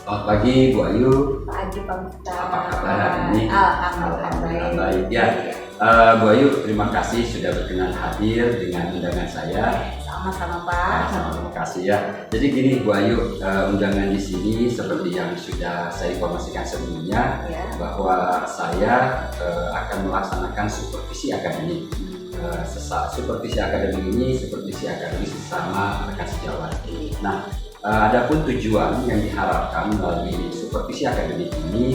Selamat pagi Bu Ayu. Pagi Pak Ustaz. Apa kabar hari ini? Alhamdulillah Baik ya. Bu Ayu, terima kasih sudah berkenan hadir dengan undangan saya. Sama-sama Pak. Terima kasih ya. Jadi gini Bu Ayu, undangan di sini seperti yang sudah saya informasikan sebelumnya, Ya. bahwa saya akan melaksanakan supervisi akademik. Supervisi akademik ini supervisi akademik sesama rekan sejawat. Nah, adapun tujuan yang diharapkan melalui supervisi akademik ini,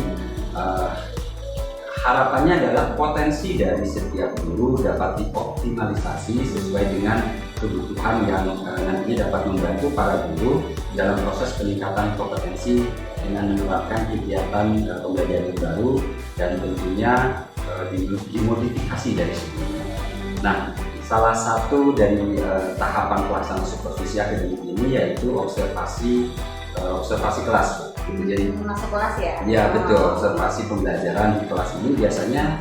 harapannya adalah potensi dari setiap guru dapat dioptimalisasi sesuai dengan kebutuhan yang nantinya dapat membantu para guru dalam proses peningkatan kompetensi dengan menerapkan kegiatan pembelajaran yang baru dan tentunya dimodifikasi dari sebelumnya. Nah, salah satu dari tahapan pelaksanaan supervisi akademik ini yaitu observasi kelas. Jadi Masuk kelas ya? ya betul, observasi pembelajaran di kelas ini biasanya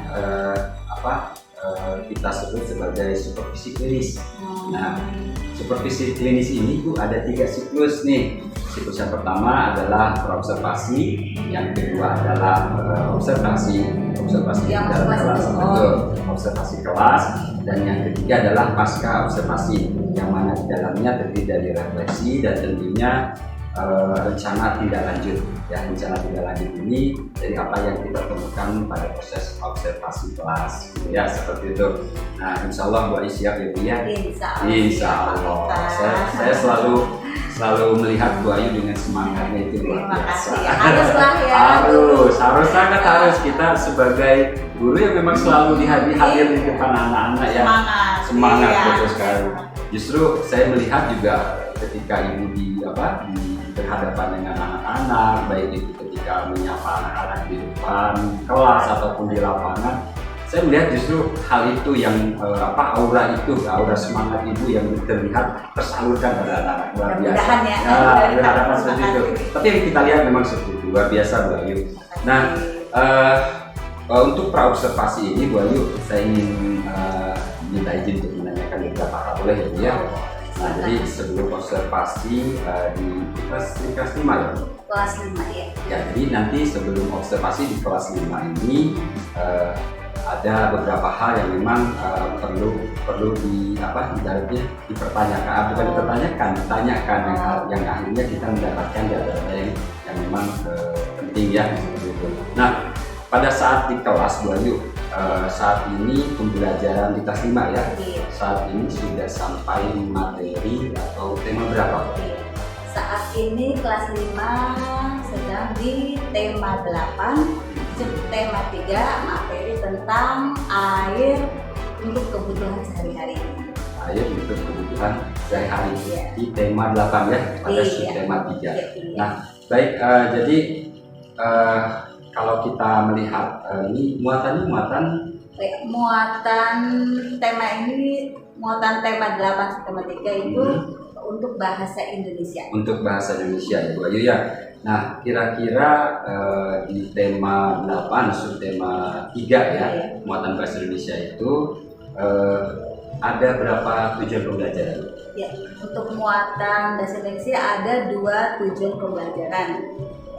kita sebut sebagai supervisi klinis. Nah, supervisi klinis ini tuh ada 3 siklus nih. Siklus yang pertama adalah praobservasi, yang kedua adalah observasi Yang dalam kelas kelas, itu. betul, observasi kelas, dan yang ketiga adalah pasca observasi, yang mana di dalamnya terdiri dari refleksi dan tentunya rencana tindak lanjut. Ya, rencana tindak lanjut ini dari apa yang kita temukan pada proses observasi kelas, gitu ya, seperti itu. Nah, insya Allah Bu Ayu siap ya Bu ya. Insya Allah. Saya selalu melihat Bu Ayu dengan semangatnya itu luar Terima biasa. kasih. Haruslah ya. harus sangat harus kita sebagai guru yang memang selalu hadir di depan anak-anak ya. Semangat Iya. betul sekali. Justru saya melihat juga ketika ibu berhadapan dengan anak-anak, baik itu ketika menyapa anak-anak di depan kelas ataupun di lapangan, saya melihat justru hal itu yang aura semangat ibu yang terlihat tersalurkan pada anak-anak, luar biasa. Mudah-mudahan ya. Berhadapan seperti itu. Tapi yang kita lihat memang seperti itu, luar biasa Bu Ayu. Nah, untuk praobservasi ini Bu Ayu, saya ingin minta izin untuk menanyakan beberapa hal, boleh ya Bu ya? Nah, jadi sebelum observasi di kelas 5 ya? Kelas 5 ya. Ya, jadi nanti sebelum observasi di kelas 5 ini ada beberapa hal yang memang perlu ibaratnya ditanyakan yang akhirnya kita mendapatkan data-data yang memang penting ya, seperti itu. Nah, pada saat di kelas Bu Ayu, saat ini pembelajaran di kelas 5 ya, saat ini sudah sampai materi atau tema berapa? Saat ini kelas 5 sedang di tema 8, tema 3, materi tentang air untuk kebutuhan sehari-hari. Air untuk kebutuhan sehari-hari Iya. di tema 8 ya, pada Iya. tema 3. Iya. Nah, baik, jadi kalau kita melihat ini muatan tema 8 sama tema 3 itu untuk bahasa Indonesia. untuk bahasa Indonesia ya Bu Ayu ya. Nah, kira-kira di tema 8 subtema 3 ya, muatan bahasa Indonesia itu ada berapa tujuan pembelajaran? Ya, untuk muatan bahasa Indonesia ada 2 tujuan pembelajaran.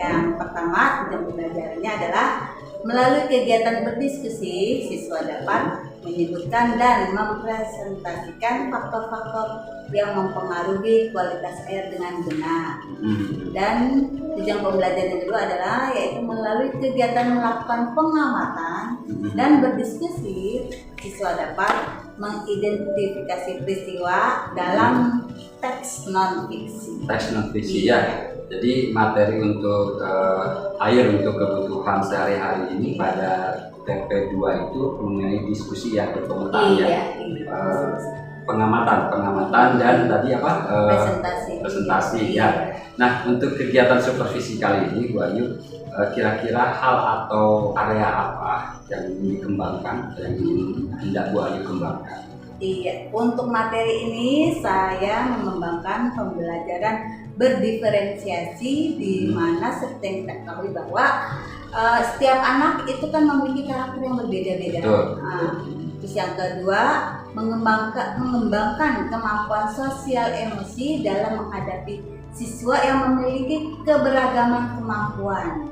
Yang pertama, tujuan pembelajarannya adalah melalui kegiatan berdiskusi, siswa dapat menyebutkan dan mempresentasikan faktor-faktor yang mempengaruhi kualitas air dengan benar. Dan tujuan pembelajaran yang kedua adalah yaitu melalui kegiatan melakukan pengamatan dan berdiskusi, siswa dapat mengidentifikasi peristiwa dalam teks non-fiksi. Teks non-fiksi ya. Jadi materi untuk air untuk kebutuhan sehari-hari ini pada TP2 itu mengenai diskusi ya, berkomentar ya. Pengamatan dan tadi presentasi ya. Nah, untuk kegiatan supervisi kali ini Bu Ayu, kira-kira hal atau area apa yang ingin dikembangkan, yang hendak Bu Ayu kembangkan? Iya, untuk materi ini saya mengembangkan pembelajaran berdiferensiasi di mana seperti yang kita ketahui bahwa setiap anak itu kan memiliki karakter yang berbeda-beda. Terus yang kedua, mengembangkan kemampuan sosial emosi dalam menghadapi siswa yang memiliki keberagaman kemampuan.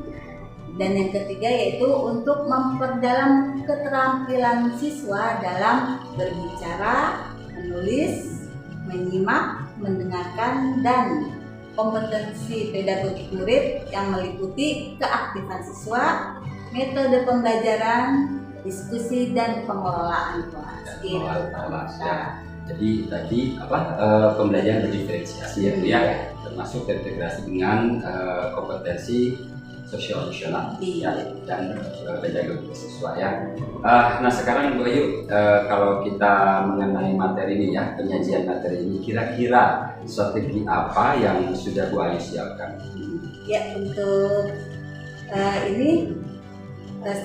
Dan yang ketiga yaitu untuk memperdalam keterampilan siswa dalam berbicara, menulis, menyimak, mendengarkan, dan kompetensi pedagogik murid yang meliputi keaktifan siswa, metode pembelajaran, diskusi, dan pengelolaan kelas. Jadi tadi pembelajaran berdiferensiasi ya, termasuk terintegrasi dengan kompetensi sosial emosional dan pedagogik siswa ya. Nah sekarang Bu Ayu, kalau kita mengenai materi ini ya, penyajian materi ini, kira-kira strategi apa yang sudah Bu Ayu siapkan? Ya, untuk ini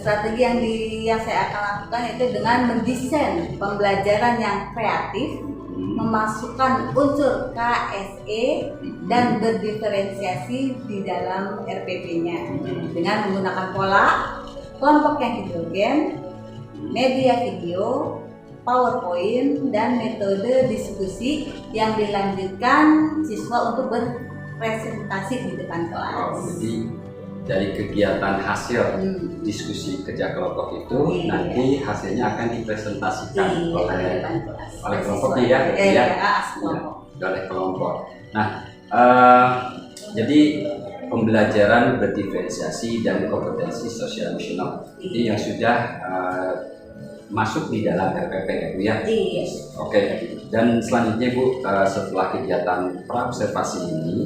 strategi yang saya akan lakukan itu dengan mendesain pembelajaran yang kreatif, memasukkan unsur KSE dan berdiferensiasi di dalam RPP-nya dengan menggunakan pola kelompok yang hidrogen, media video, PowerPoint, dan metode diskusi yang dilanjutkan siswa untuk berpresentasi di depan kelas. Jadi dari kegiatan hasil diskusi kerja kelompok itu nanti hasilnya akan dipresentasikan oleh kelompoknya ya, oleh kelompok. Nah, jadi pembelajaran berdiferensiasi dan kompetensi sosial emosional ini yang sudah masuk di dalam RPP itu ya. Oke. Dan selanjutnya Bu, setelah kegiatan praobservasi ini,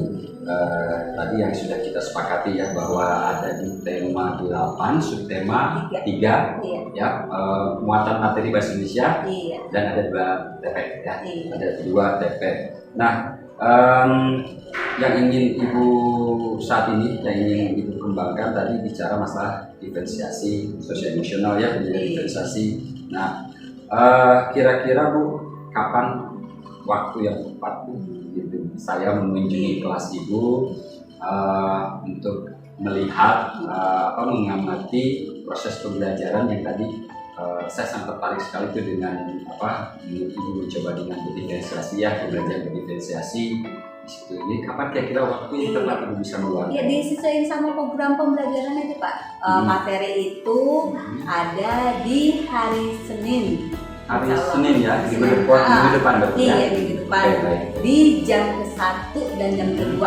tadi yang sudah kita sepakati ya bahwa ada di tema 8, subtema 3 ya, muatan materi bahasa Indonesia dan ada 2 TP ya. Ada 2 TP. Nah, yang ingin Ibu saat ini yang ingin Ibu kembangkan tadi bicara masalah diferensiasi sosial emosional ya, pendidikan diferensiasi. Nah, kira-kira Bu, kapan waktu yang tepat gitu saya mengunjungi kelas Ibu untuk melihat mengamati proses pembelajaran yang tadi saya sangat tertarik sekali itu dengan Ibu mencoba dengan berdiferensiasi ya, pembelajaran berdiferensiasi di situ. Ini kapan kira-kira waktu yang tepat Ibu bisa meluangkan? Ya, disesuaikan sama program pembelajaran itu Pak. Materi itu ada di hari Senin. Hari Senin ya, minggu depan berarti ya? Iya, minggu depan. Di jam ke-1 dan jam ke-2.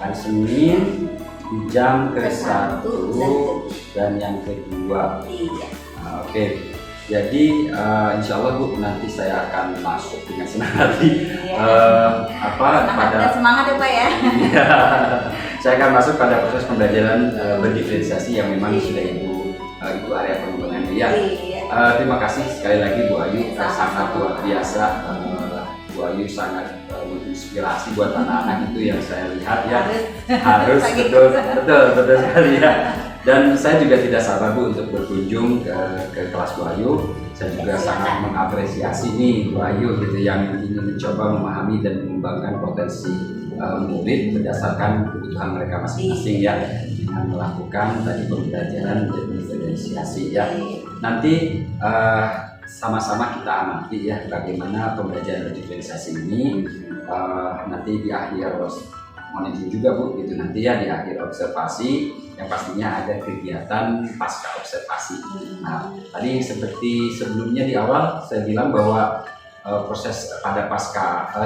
Hari Senin di jam ke-1 dan yang kedua. Iya. Oke. Jadi insya Allah Bu, nanti saya akan masuk dengan senang hati. Semangat ya Pak ya. Saya akan masuk pada proses pembelajaran berdiferensiasi yang memang sudah Ibu area pengembangan ya. Terima kasih sekali lagi Bu Ayu, sangat luar biasa. Bu Ayu sangat menginspirasi buat anak-anak itu yang saya lihat ya. Harus betul sekali ya. Dan saya juga tidak sabar Bu untuk berkunjung ke kelas Bu Ayu. Saya juga sangat mengapresiasi nih Bu Ayu gitu yang ingin mencoba memahami dan mengembangkan potensi murid berdasarkan kebutuhan mereka masing-masing ya, dengan melakukan tadi pembelajaran diferensiasi ya. Nanti sama-sama kita amati ya bagaimana pembelajaran diferensiasi ini nanti di akhir monitoring juga Bu gitu, nanti ya di akhir observasi yang pastinya ada kegiatan pasca observasi. Nah, tadi seperti sebelumnya di awal saya bilang bahwa proses pada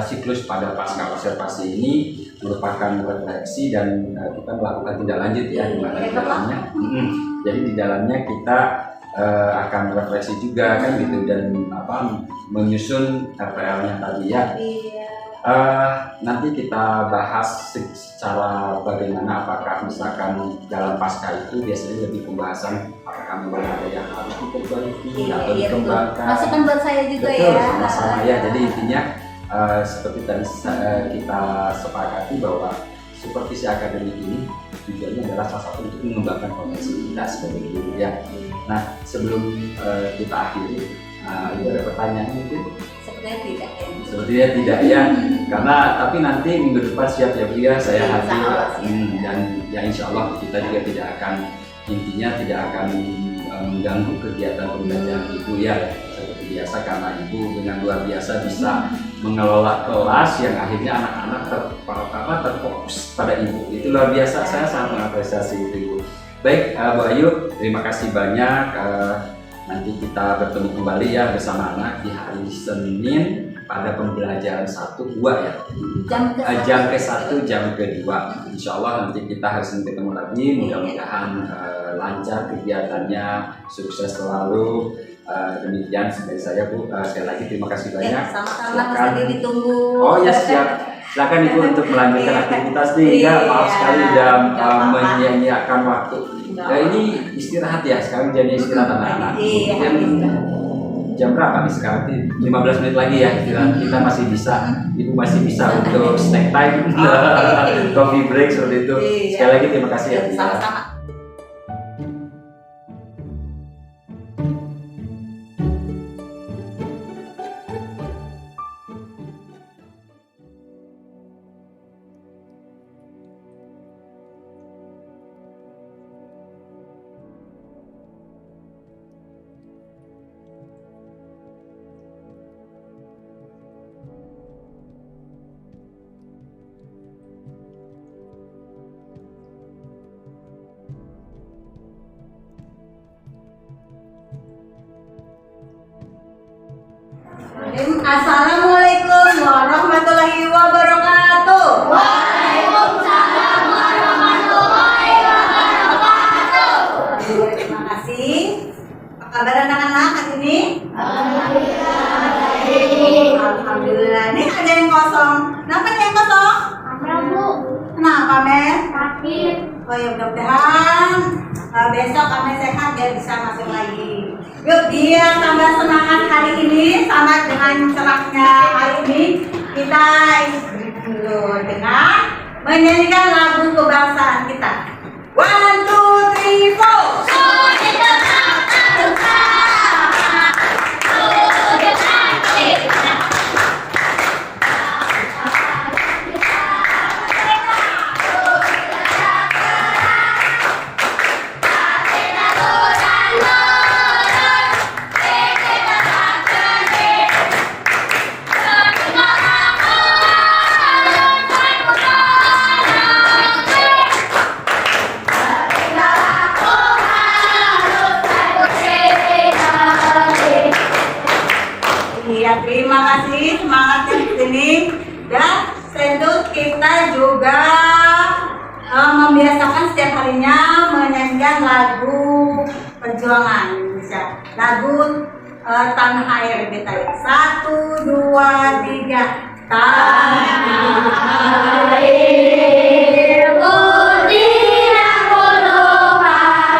siklus pada pasca observasi ini merupakan refleksi dan kita melakukan tindak lanjut ya di dalamnya. Jadi di dalamnya kita akan refleksi juga kan gitu dan menyusun RPL-nya tadi ya. Nanti kita bahas secara bagaimana, apakah misalkan dalam pasca itu biasanya lebih pembahasan apakah memang ada yang harus diperbaiki atau dikembangkan. Masukan buat saya juga betul, ya. Sama-sama ya. Jadi intinya seperti tadi kita sepakati bahwa supervisi akademik ini tujuannya adalah salah satu untuk mengembangkan potensi kita sebagai guru ya. Nah sebelum kita akhiri, ada pertanyaan mungkin? Sepertinya tidak ya, karena tapi nanti minggu depan siap ya Bu ya, saya hadir dan ya insya Allah kita juga tidak akan mengganggu kegiatan pembelajaran Ibu ya, seperti biasa karena Ibu dengan luar biasa bisa mengelola kelas yang akhirnya anak-anak terfokus pada ibu. Itu luar biasa, saya sangat mengapresiasi itu ibu. Baik, Bu Ayu, terima kasih banyak. Nanti kita bertemu kembali ya bersama anak di hari Senin pada pembelajaran 1-2 ya. Jam ke-1, jam ke-2. Insya Allah nanti kita hari Senin ketemu lagi. Mudah-mudahan lancar kegiatannya, sukses selalu. Demikian dari saya Bu. Sekali lagi terima kasih banyak. Sama-sama lagi ditunggu. Oh ya siap. Silakan Ibu untuk melanjutkan aktivitas nih. Ya, maaf sekali sudah menyia-nyiakan waktu. Nah, ini istirahat ya, sekarang jadi istirahat anak-anak. Jam berapa nih sekarang? 15 menit lagi ya istirahat. Kita masih bisa, Ibu masih bisa untuk snack time, coffee break seperti itu. Sekali lagi terima kasih ya. Sama-sama. Assalamualaikum warahmatullahi wabarakatuh. Waalaikumsalam warahmatullahi wabarakatuh. Terima kasih. Apa kabar anak-anak hari ini? Alhamdulillah. Ini ada yang kosong. Kenapa nih yang kosong? Bu, Kenapa, Mel? sakit. Oh ya, mudah-mudahan besok kami sehat biar bisa masuk lagi. Yuk, biar tambah semangat hari ini sama dengan cerahnya hari ini, kita dulu dengan menyanyikan lagu kebangsaan kita. 1, 2, 3, 4. Terima kasih semangatnya di sini dan tentu kita juga membiasakan setiap harinya menyanyikan lagu perjuangan Indonesia, lagu tanah air kita. 1, 2, 3. Tanah air putih aku lupakan.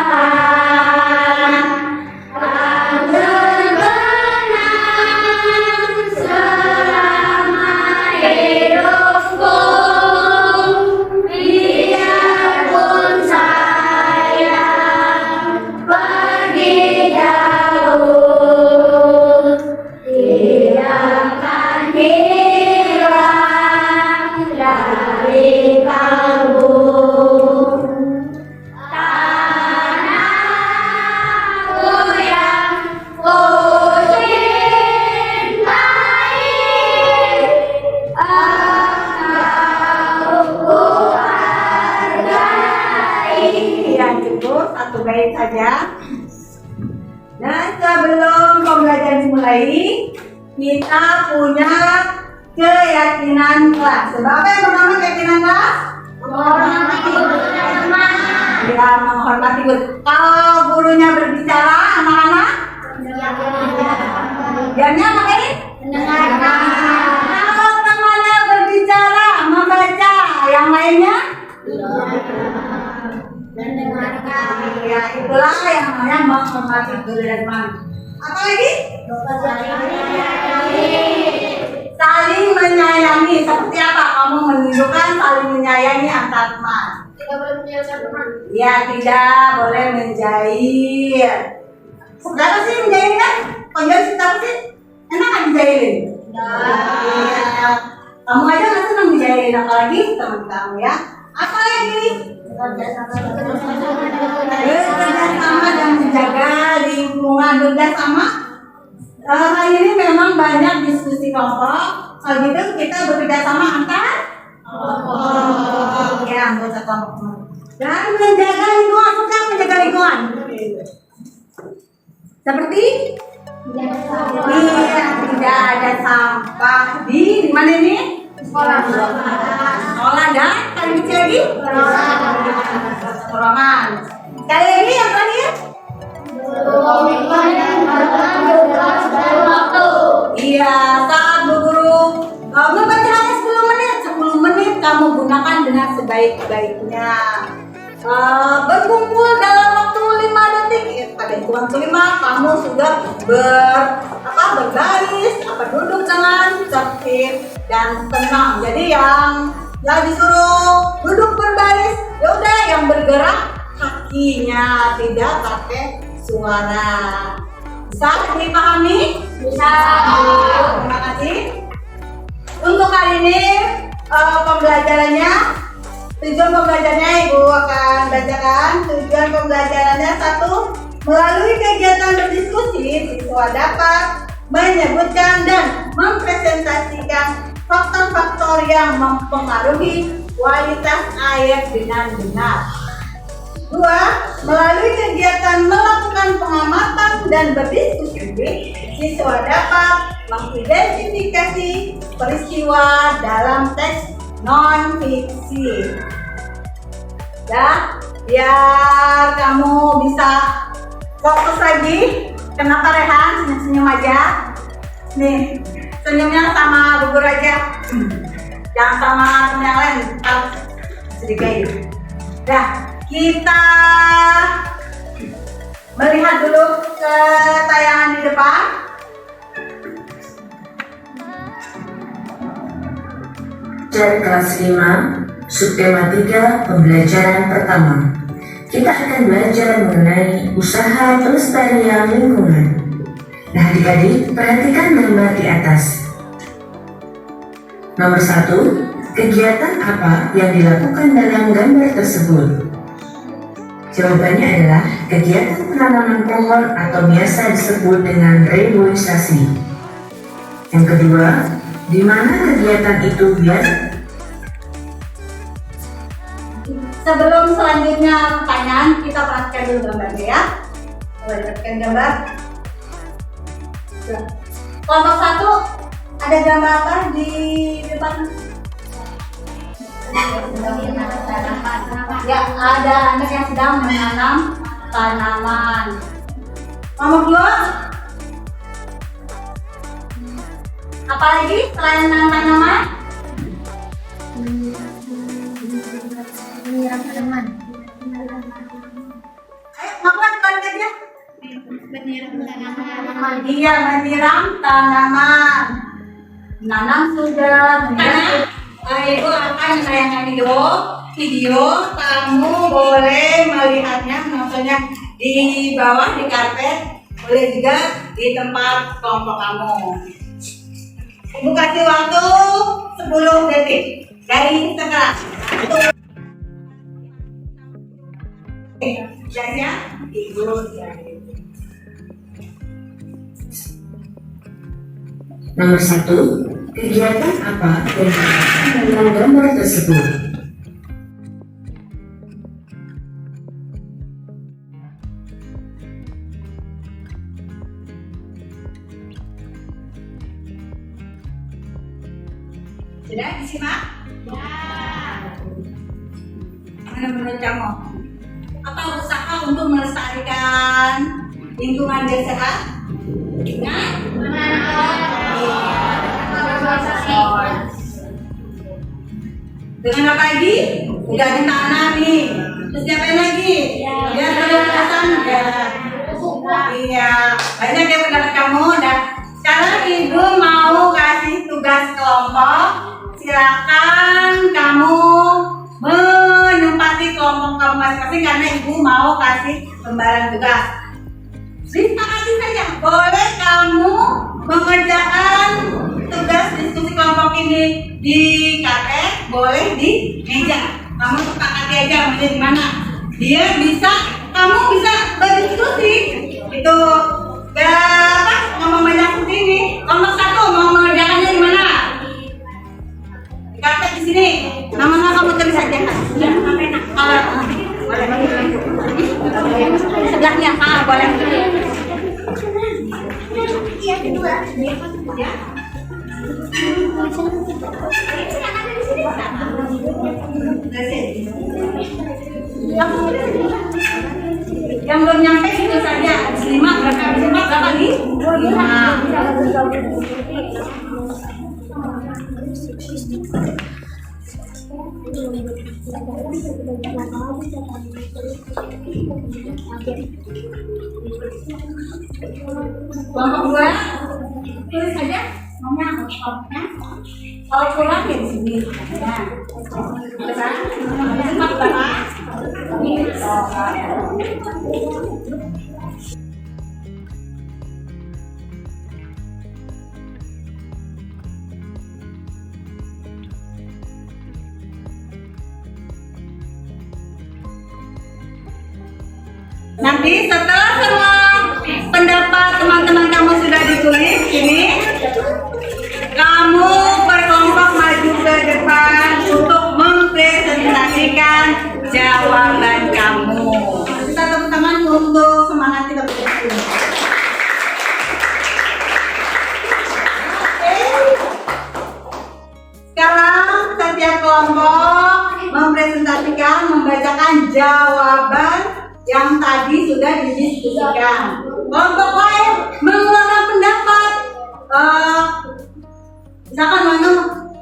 Satu bait saja. Dan sebelum pembelajaran dimulai, kita punya keyakinan kelas. Sebab apa yang pertama keyakinan kelas? Menghormati guru dan teman. Ya, menghormati guru. Kalau gurunya berbicara, anak-anak diamnya ngapain? Mendengarkan. Kalau temannya berbicara, membaca, yang lainnya? Mendengarkan. Ya, itulah yang namanya menghormati guru dan teman. Apa lagi? Saling menyayangi. Seperti apa kamu menunjukkan saling menyayangi antar teman? Tidak boleh menjauhkan teman. Ya, tidak boleh menjahil. Seberapa sih menjahil kan? Kalau jahil seberapa sih? Enak kan dijailin? Ya. Kamu aja nggak senang dijailin, apalagi teman kamu ya. Apa lagi? Bekerjasama dan menjaga lingkungan. Bekerjasama hari ini memang banyak diskusi kelompok Kalau gitu kita bekerja sama antar ya anggota kelompok dan menjaga lingkungan. Suka menjaga lingkungan seperti tidak ada sampah di mana ini? Sekolah dan paling kecil lagi ruangan. Sekali lagi yang terakhir. Iya, saat Bu Guru membaca hanya 10 menit. 10 menit kamu gunakan dengan sebaik-baiknya. Berkumpul dalam waktu 5 detik. Pada hitungan kelima kamu sudah berbaris, duduk dengan tertib dan tenang. Jadi yang disuruh duduk berbaris, ya udah yang bergerak kakinya, tidak pakai suara. Bisa dipahami? Bisa. Terima kasih. Untuk kali ini pembelajarannya, tujuan pembelajarannya Ibu akan bacakan. Tujuan pembelajarannya 1. Melalui kegiatan berdiskusi, siswa dapat menyebutkan dan mempresentasikan faktor-faktor yang mempengaruhi kualitas air dengan benar. 2. Melalui kegiatan melakukan pengamatan dan berdiskusi, siswa dapat mengidentifikasi peristiwa dalam teks non-fiksi. Ya, biar kamu bisa fokus lagi. Kenapa Rehan? Senyum-senyum aja. Nih, senyumnya sama Bu Guru aja. Jangan sama temen yang lain. Sedikit. Nah, kita melihat dulu ke tayangan di depan. Dari kelas 5, subtema 3, pembelajaran pertama. Kita akan belajar mengenai usaha pelestarian lingkungan. Nah, adik-adik, perhatikan gambar di atas. Nomor 1, kegiatan apa yang dilakukan dalam gambar tersebut? Jawabannya adalah kegiatan penanaman pohon atau biasa disebut dengan reboisasi. Yang kedua, di mana kegiatan itu biasa? Sebelum selanjutnya pertanyaan, kita perhatikan dulu gambarnya ya. Perhatikan gambar. Kelompok 1, ada gambar apa di depan? Ya, ada anak yang sedang menanam tanaman. Kelompok 2, apa lagi selain menanam tanaman? Menyiram tanaman. Ayo, ngapain balik aja? Menyiram tanaman. Iya, menyiram tanaman. Nanam sudah, menyiram. Ibu akan menayangkan video. Kamu boleh melihatnya, maksudnya di bawah di karpet, boleh juga di tempat kelompok kamu. Ibu kasih waktu 10 detik dari sekarang. Jadinya Ibu Nomor 1, kegiatan apa yang dilakukan dalam gambar tersebut? sudah disimak? Ya. Mana menurut kamu? Apa usaha untuk melestarikan lingkungan yang sehat? Dengan dengan apa lagi? Udah ditanam nih. Terus diapain lagi? Ya terus terusan ya. Iya, banyak yang pendapat kamu. Dan sekarang Ibu mau kasih tugas kelompok. Silakan kamu menempati kelompok kamu masing-masing karena Ibu mau kasih lembaran tugas. Disepakati saja, boleh kamu mengerjakan tugas diskusi kelompok ini di karpet, boleh di meja. Kamu sepakati aja meja di mana. Dia bisa, kamu bisa berdiskusi. Itu berapa? Ngomong banyak seperti ini. Kelompok 1 mau mengerjakannya di mana? Ya. Yang belum nyampe itu saja. 5 berapa nih? 5. Kelompok 2 tulis saja nomornya kelompoknya. Kalau kurang ya di sini. Ya. Besar. Cepat berapa? Nanti setelah semua pendapat teman-teman kamu sudah ditulis ini, kamu berkelompok maju ke depan untuk mempresentasikan jawaban kamu. Kita tepuk tangan untuk semangat kita bersama. Sekarang setiap kelompok mempresentasikan, membacakan jawaban yang tadi sudah didiskusikan. Kelompok lain mengeluarkan pendapat. Misalkan mana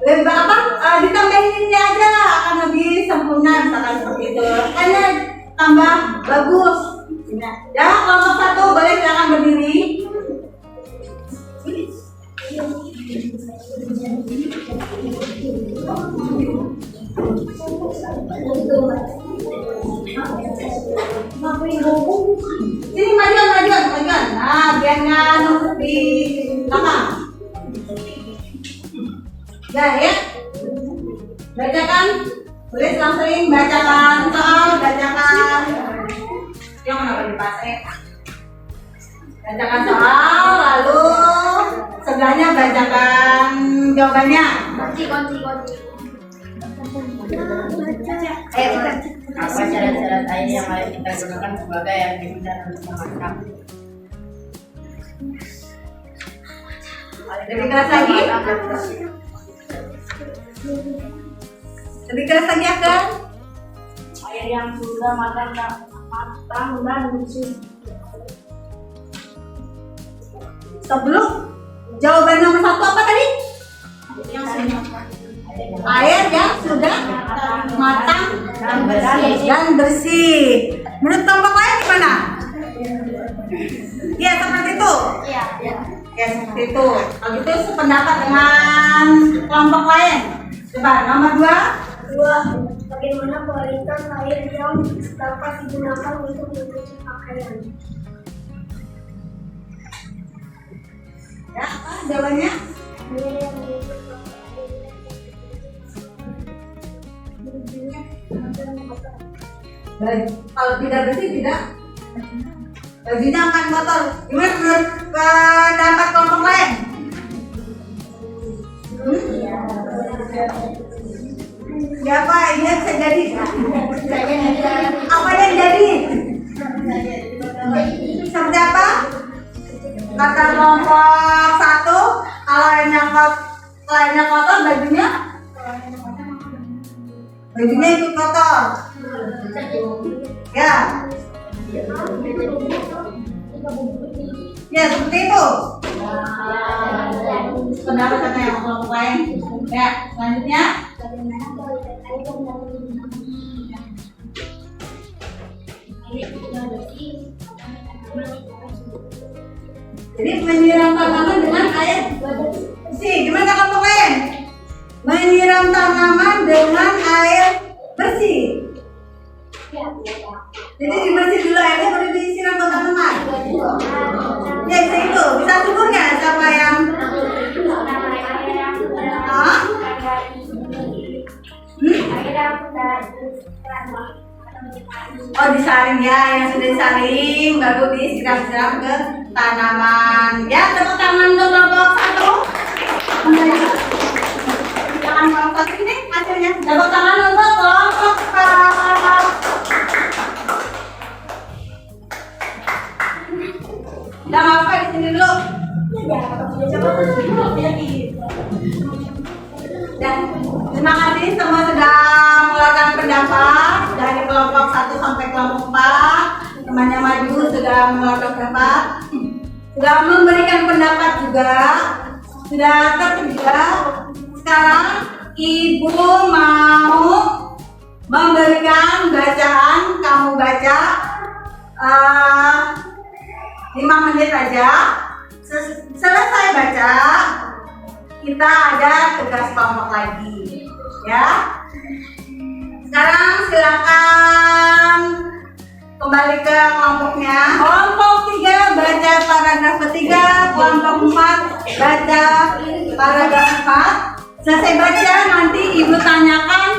lebih apa? Ditambahin ini aja akan lebih sempurna, misalkan seperti itu. Karena tambah bagus. Ya, kelompok 1 boleh silakan berdiri. Sini majuan. Nah, biar nggak numpuk di belakang. Ya. Bacakan. Boleh sering bacakan soal, bacakan. Yang mana di pasir? Bacakan soal, lalu sebelahnya bacakan jawabannya. Kunci. Apa syarat-syarat air yang harus kita gunakan sebagai aktivitas untuk memasak? Lebih keras lagi? Lebih keras lagi akan? Air yang sudah matang dan bersih. Sebelum jawaban nomor 1 apa tadi? Air yang sudah matang dan bersih. Menurut kelompok lain gimana? Ya seperti itu. Ya seperti itu. Kalau gitu sependapat dengan kelompok lain. Coba nomor 2. Bagaimana kualitas air yang dapat digunakan untuk mencuci pakaian? Ya, apa jawabannya? Kalau tidak bersih tidak, bajunya akan kotor. Gimana menurut pendapat kelompok lain? Ya apa ini bisa jadi? Apa yang jadi? Seperti apa? Kata kelompok 1, kalau lainnya kotor, bajunya ikut kotor. Ya. Ya seperti itu. Pendapat kata yang kelompok lain. Ya selanjutnya. Jadi menyiram tanaman dengan air bersih. Gimana kelompok lain? Menyiram tanaman dengan air bersih. Jadi dibersih dulu airnya baru disiram ke tanaman. Ya bisa itu. Bisa subur nggak siapa yang? Oh disaring ya, yang sudah disaring baru disiram-siram ke tanaman. Ya tepuk tangan untuk kelompok 1. Jangan kelompok 1 ini hasilnya. Tepuk tangan untuk kelompok 4. Udah ngapa di sini dulu? Dan terima kasih semua sudah mengeluarkan pendapat dari kelompok 1 sampai kelompok 4. Temannya maju sudah mengeluarkan pendapat, sudah memberikan pendapat juga, sudah tersedia. Sekarang Ibu mau memberikan bacaan, kamu baca 5 menit aja. Selesai baca, kita ada tugas kelompok lagi, ya. Sekarang silakan kembali ke kelompoknya. Kelompok 3 baca paragraf ketiga, kelompok 4 baca paragraf 4. Selesai baca, nanti Ibu tanyakan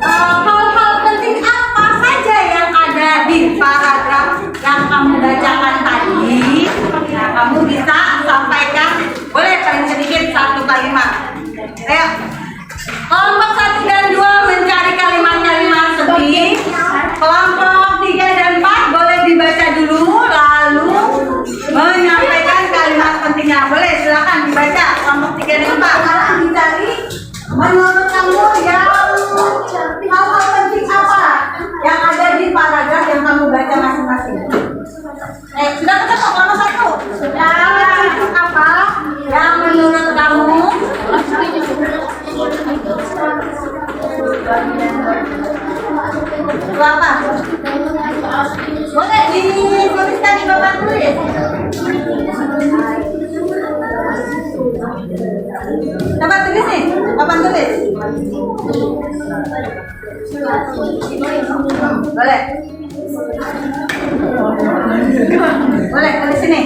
hal-hal penting apa saja yang ada di paragraf yang kamu bacakan tadi. Nah, kamu bisa sampaikan, boleh paling sedikit 1 kalimat. Ayo, kelompok 1 dan 2 mencari kalimat-kalimat sedih. Kelompok 3 dan 4 boleh dibaca dulu, lalu menyampaikan kalimat pentingnya. Boleh, silakan dibaca. Kelompok 3 dan 4 sekarang dicari menurut kamu yang hal-hal penting apa yang ada di paragraf yang kamu baca masing-masing. Sudah ketemu kelompok 1? Sudah. Apa yang menurut kamu itu apa? Boleh dituliskan di papan tulis. Coba tulis nih, papan tulis. Boleh. Boleh tulis sini.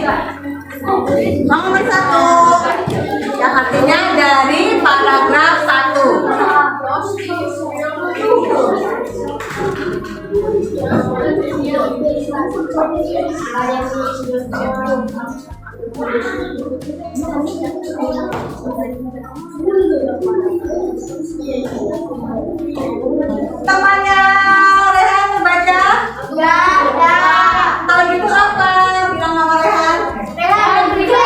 Nomor 1, yang artinya dari paragraf 1. Temannya Rehan membaca? Ya. Kalau gitu apa? Bilang nama Rehan. Ya, tunggu.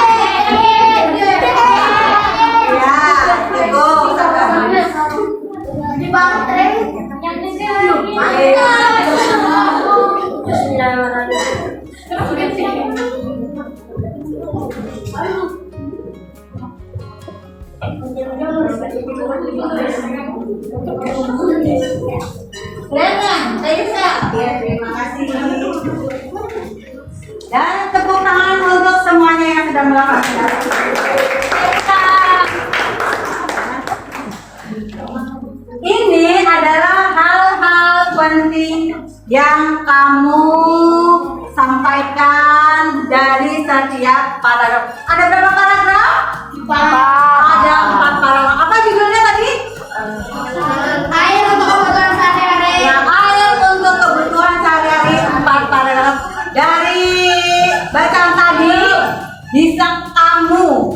Rehan, Taisa. Ya, terima kasih. Dan tepuk tangan untuk semuanya yang sudah melakukan. Ini adalah hal-hal penting yang kamu sampaikan dari setiap paragraf. Ada berapa paragraf? 4. Ada 4 paragraf. Apa judulnya tadi? Air untuk kebutuhan sehari-hari. Ya, air untuk kebutuhan sehari-hari. 4 paragraf. Dari bacaan tadi bisa kamu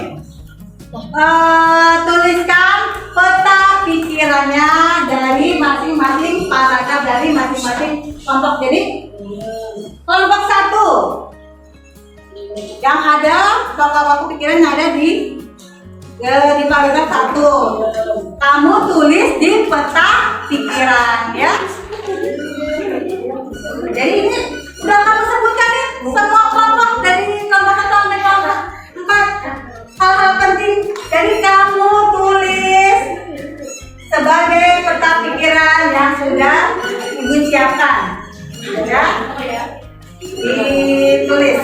tuliskan peta pikirannya dari masing-masing paragraf, dari masing-masing kelompok. Jadi kelompok 1 yang ada pokok-pokok pikiran yang ada di paragraf 1 kamu tulis di peta pikiran, ya. Jadi ini sudah kamu sebutkan nih semua kelompok dari kelompok 1 sampai kelompok 4 hal-hal penting. Jadi kamu tulis sebagai peta pikiran yang sudah Ibu siapkan, ya. Ditulis.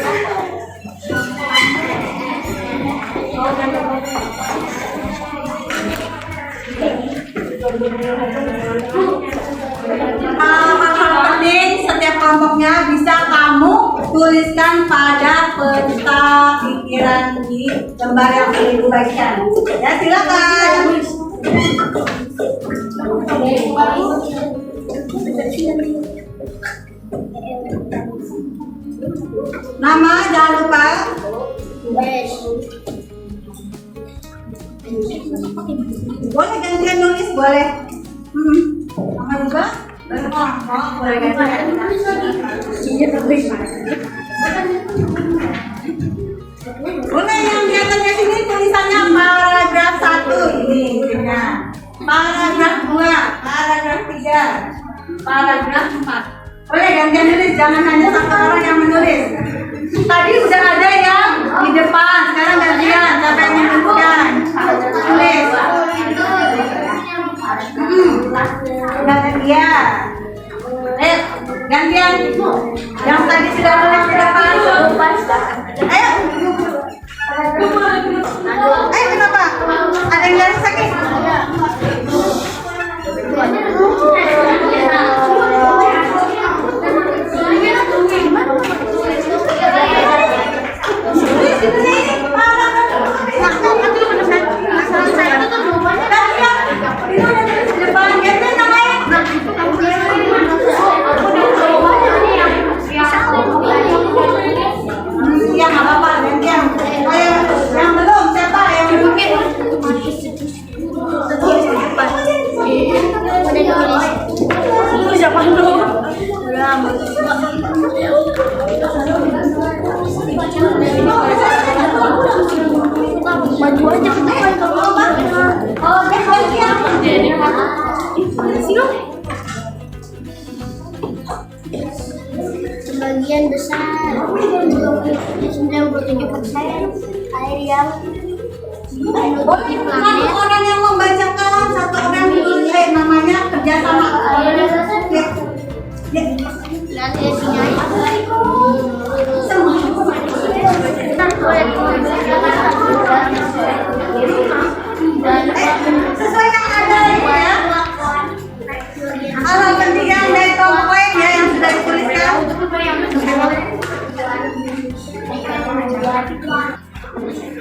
Hal-hal penting setiap kelompoknya bisa kamu tuliskan pada peta pikiran di lembar yang Ibu bagikan. Ya, silakan. Nama jangan lupa. Boleh gantian nulis, boleh. Nama juga? Boleh gantian. Boleh yang di atasnya sini tulisannya apa? paragraf 4. Boleh gantian nulis, jangan hanya satu orang yang menulis. Tadi udah ada yang di depan, sekarang gantian. Siapa yang menuliskan? Tulis. Udah gantian. Gantian. Yang tadi sudah nulis di depan. Ayo. Ayo kenapa? Ada yang garis sakit? Sebagian besar 97% air yang menutupi planet. Satu orang yang membacakan, satu orang namanya kerjasama. Dan isinya sesuai yang ada ya. Hal penting yang dari poin ya yang sudah dituliskan.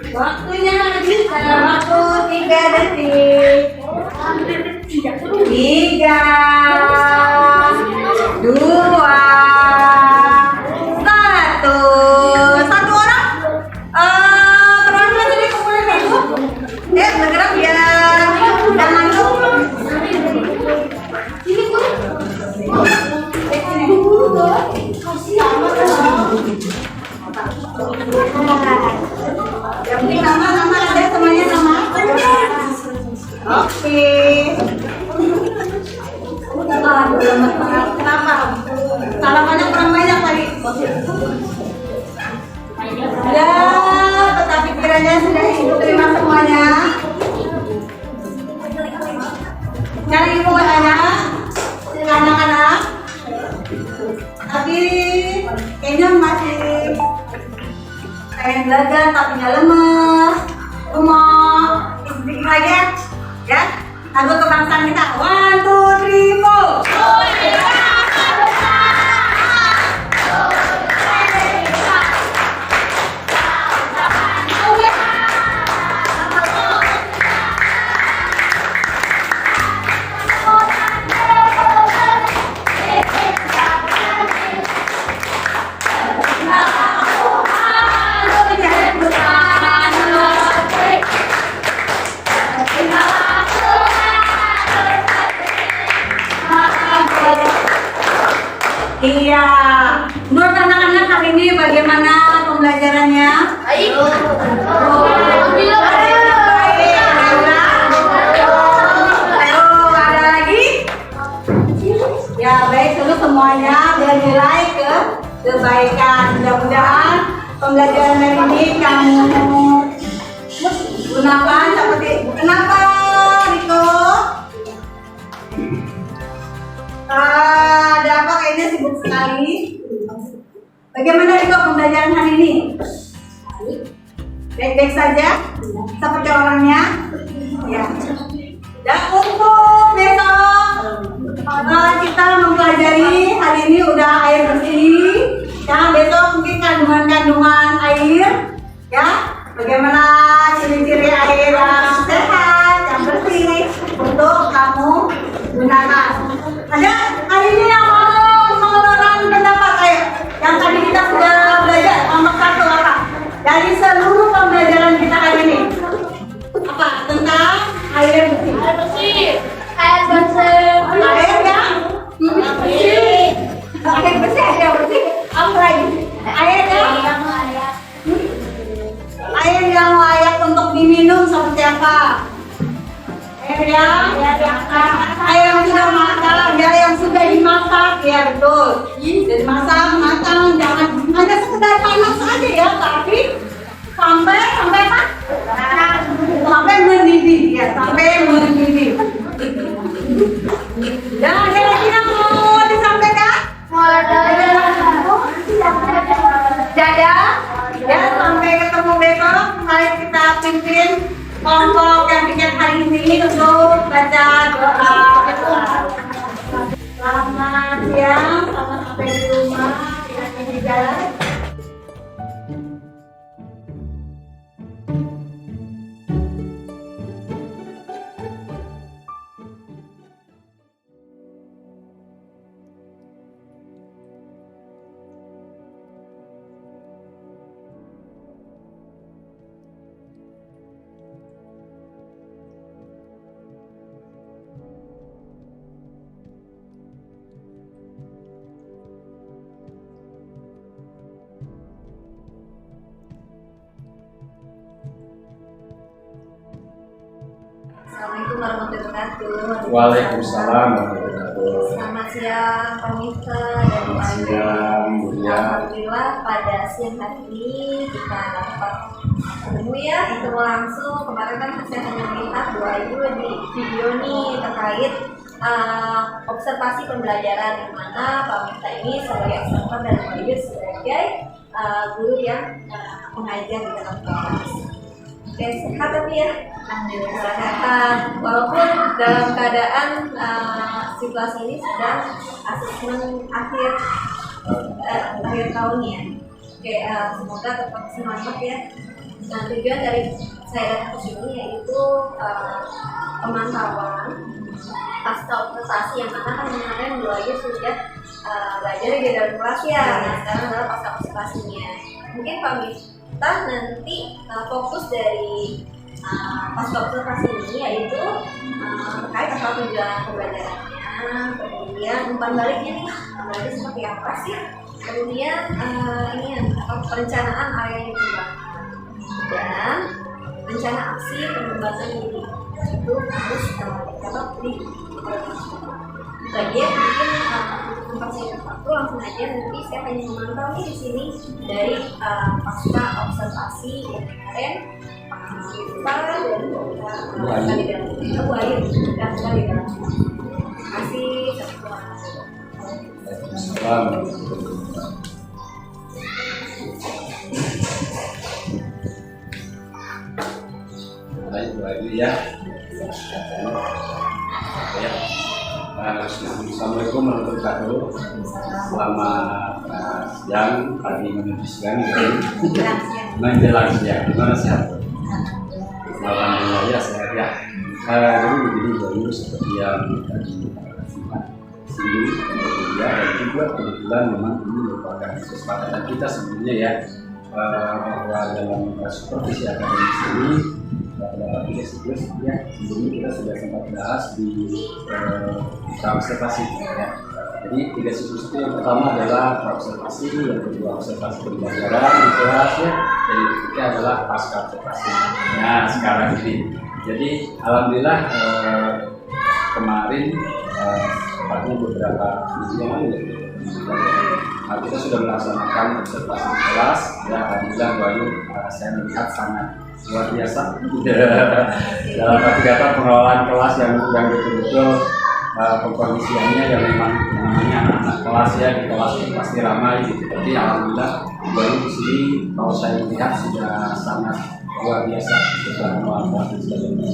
Waktunya habis dalam waktu 3 detik. 3, 2, 1. Satu orang perwakilan jadi kumpulan itu. Bergerak biar dan langsung. Yang penting nama ada semuanya nama. Oke. Kenapa? Salamannya kurang banyak tadi. Ya, tetapi kiranya sudah ibu terima semuanya. Sekarang ibu mau tanya anak-anak. Tapi kayaknya masih pengen belajar tapi nggak lemes. Mau sedikit lagi ya. Lagu kebangsaan kita 1, 2, 3, 4. Iya, menurut anak-anak hari ini bagaimana pembelajarannya? Baik. Ada lagi? Ya baik, dulu semuanya bernilai kebaikan. Mudah-mudahan pembelajaran hari ini kamu gunakan seperti kenapa Riko? Ada apa kayaknya sibuk sekali. Bagaimana Riko pembelajaran hari ini? Baik-baik saja? Seperti orangnya? Ya. Dan untuk besok kita mempelajari hari ini udah air bersih. Ya, besok mungkin kandungan-kandungan air. Ya, bagaimana ciri-ciri air yang sehat, yang bersih untuk kamu gunakan. Ada hari ini yang mau mengeluarkan pendapat air yang tadi kita sudah belajar nomor 1 apa? Dari seluruh pembelajaran kita hari ini apa tentang air bersih? Air bersih. Air bersih. Air yang bersih. Air bersih, air bersih. Apa lagi? Air yang layak untuk diminum seperti apa? Air sayang? Ayam sudah matang, ya yang sudah dimasak, ya betul. Jadi masak, matang, jangan hanya sekedar panas saja ya, tapi sampai apa? Sampai mendidih, ya sampai mendidih. Dan ada lagi yang mau disampaikan? Dadah. Ya, sampai ketemu besok. Mari kita pimpin kelompok yang bikin hari ini untuk baca doa. Selamat siang, selamat sampai di rumah. Hati-hati di jalan. Assalamualaikum warahmatullahi wabarakatuh. Waalaikumsalam warahmatullahi wabarakatuh. Selamat siang, Pemirsa dan Selamat siang, Bu Lia. Alhamdulillah pada siang hari ini kita dapat ketemu ya, ketemu langsung. Kemarin kan saya hanya melihat Bu Ayu di video nih terkait observasi pembelajaran, di mana Pak Mirta ini sebagai observer dan Bu Ayu sebagai guru yang mengajar di dalam kelas. Oke, sehat tapi ya. Alhamdulillah sehat. Walaupun dalam keadaan situasi ini sedang asesmen akhir tahun ya. Oke, semoga tetap semangat ya. Nah, tujuan dari saya datang ke sini yaitu pemantauan pasca observasi yang mana kan kemarin Bu Ayu sudah belajar di dalam kelas ya. Nah, sekarang adalah pasca observasinya. Mungkin Pak Mirta nanti fokus dari pasca observasi ini yaitu terkait apa tujuan pembelajarannya, kemudian umpan baliknya nih, berarti seperti apa sih, kemudian perencanaan area yang dikembangkan dan rencana aksi pengembangan ini itu harus dapat di bagian mungkin tempat saya waktu langsung aja nanti saya hanya memantau nih di sini dari pasca observasi yang kemarin Pak dan Bu Ayu dan sekali dalam. Terima kasih. Baik, Bu Ayu ya. Assalamualaikum warahmatullahi wabarakatuh. Selamat siang, pagi menuju siang, menjelang siang. Gimana sehat? Alhamdulillah ya sehat ya. Jadi begini baru seperti yang tadi singgung kemudian dan juga kebetulan memang ini merupakan kesepakatan kita sebelumnya ya, bahwa dalam supervisi akademis ini dalam tiga siklus ya sebelumnya kita sudah sempat bahas di observasi ya. Jadi tiga siklus itu yang pertama adalah observasi, yang kedua observasi pembelajaran di kelas ya, dan yang ketiga adalah pasca observasi. Nah sekarang ini, jadi alhamdulillah kemarin tepatnya beberapa minggu yang lalu ya, kita sudah melaksanakan observasi di kelas ya. Alhamdulillah Bu Ayu saya melihat sangat luar biasa dalam arti kata pengelolaan kelas yang betul-betul pengkondisiannya yang memang namanya anak-anak kelas ya, di kelas pasti ramai gitu. Jadi alhamdulillah Bu Ayu di sini kalau saya lihat sudah sangat luar biasa setelah mengelola kelas dan sebagainya.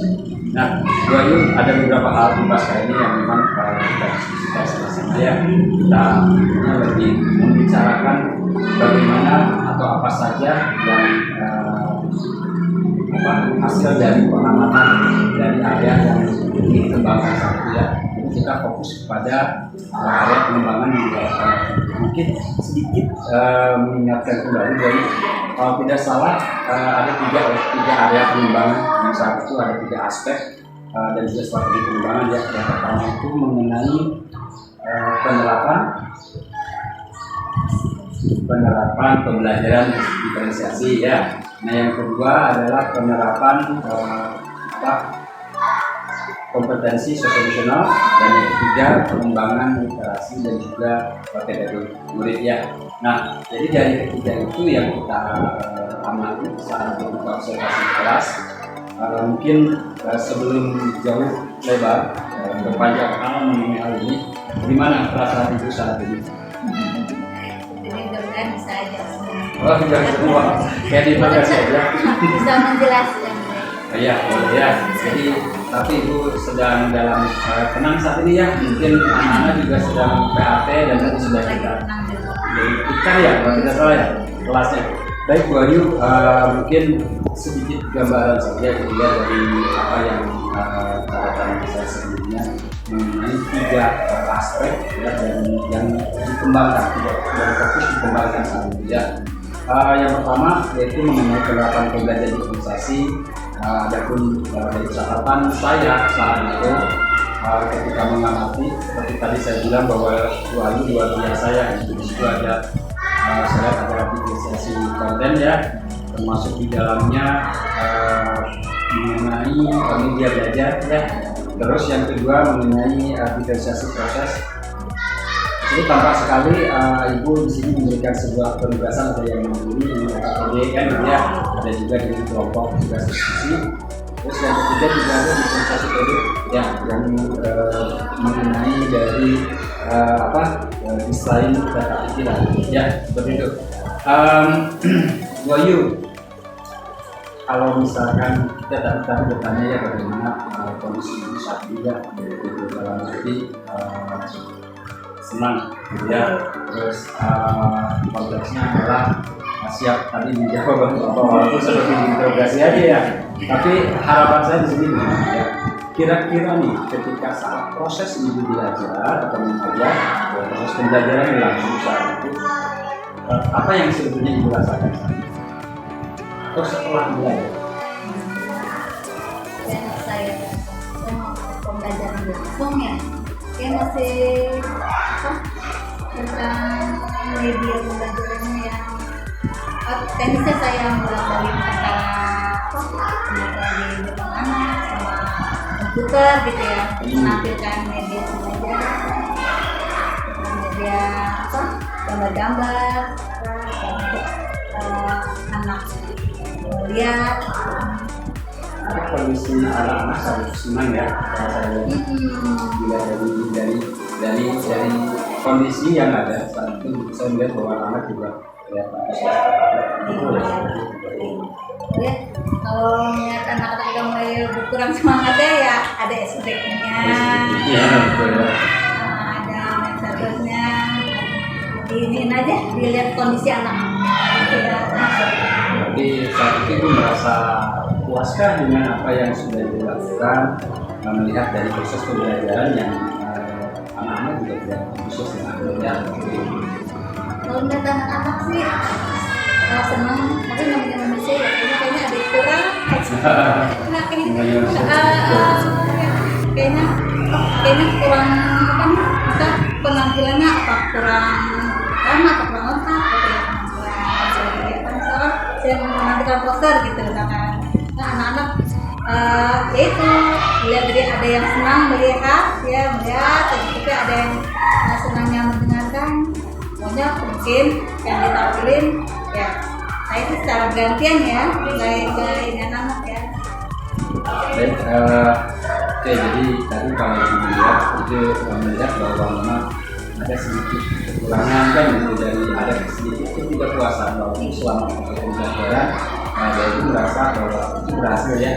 Nah, Bu Ayu ada beberapa hal di pasca ini yang memang kita diskusikan sama-sama ya. Kita lebih membicarakan bagaimana atau apa saja yang hasil dari pengamatan dari area yang dikembangkan saat itu ya. Kita fokus kepada area pengembangan di mungkin sedikit mengingatkan kembali dari kalau tidak salah ada tiga area pengembangan yang saat itu ada tiga aspek dan juga strategi pengembangan ya. Yang pertama itu mengenai penerapan pembelajaran diferensiasi ya. Nah yang kedua adalah penerapan kompetensi sosioemosional, dan yang ketiga pengembangan literasi dan juga pedagogi murid ya. Nah, jadi dari ketiga itu yang kita amati saat kita observasi kelas. Mungkin sebelum jauh lebar berpanjang mengenai hal ini, gimana perasaan ibu saat ini? Jadi mudah-mudahan bisa aja semua. Oh, tidak semua, kayak di podcast saja. Bisa menjelaskan. Iya, ya. Jadi, tapi ibu sedang dalam tenang saat ini ya. Mungkin anak-anak juga sedang PAT dan tadi sudah kita ikan ya, kalau tidak salah ya kelasnya. Baik Bu Ayu, mungkin sedikit gambaran saja dilihat dari apa yang catatan saya sebelumnya mengenai tiga aspek ya, dan yang dikembangkan, yang fokus dikembangkan saat ini ya. Yang pertama yaitu mengenai penerapan pembelajaran digitalisasi. Adapun dari catatan saya saat itu ketika mengamati, seperti tadi saya bilang bahwa Bu Ayu luar biasa ya, di situ ada saya ada digitalisasi konten ya, termasuk di dalamnya mengenai media belajar ya. Terus yang kedua mengenai digitalisasi proses. Jadi tampak sekali ibu di sini memberikan sebuah penugasan ada yang ini kan ya, ada juga di kelompok tugas diskusi. Terus yang ketiga juga ada digitalisasi produk ya, yang mengenai dari desain data pikiran ya, seperti itu. Bu Ayu, kalau misalkan kita tadi bertanya ya bagaimana kondisi ibu saat ini ya, dalam arti senang gitu ya, terus konteksnya adalah siap tadi menjawab walaupun seperti diinterogasi aja ya, tapi harapan saya di sini ya, kira-kira nih ketika saat proses ibu belajar atau mengajar, proses pembelajaran berlangsung saat itu, apa yang sebetulnya ibu rasakan atau setelah belajar? Saya pembelajaran langsung ya, kayak masih tentang media pembelajarannya yang teknisnya saya mulai dari masalah dari anak sama komputer gitu ya, menampilkan media pembelajaran, media gambar-gambar untuk anak lihat. Kondisi anak-anak sangat senang ya, saya lihat dari kondisi yang ada saat itu saya melihat bahwa anak juga ya kalau melihat anak-anak yang mulai berkurang semangatnya ya ada SPK-nya, ada metodenya, diinin aja dilihat kondisi anak. Jadi saat itu ibu merasa puaskah dengan apa yang sudah dilakukan, melihat dari proses pembelajaran yang anak-anak juga tidak khusus dengan Kalau melihat anak-anak sih senang, tapi namanya manusia ya kayaknya ada yang kurang. Kayaknya kurang kita penampilannya apa kurang lama atau kurang lengkap gitu ya, penampilan saya menampilan poster gitu kan. Nah anak-anak ya itu melihat dari ada yang senang melihat tapi ada yang senangnya mendengarkan. Pokoknya mungkin yang ditampilin ya saya itu secara gantian ya, ini anak ya. Baik, jadi tadi kalau dilihat itu melihat bahwa memang ada sedikit kekurangan kan gitu, dari ada sedikit ketidakpuasan bahwa selama pembelajaran dia itu merasa bahwa itu berhasil ya,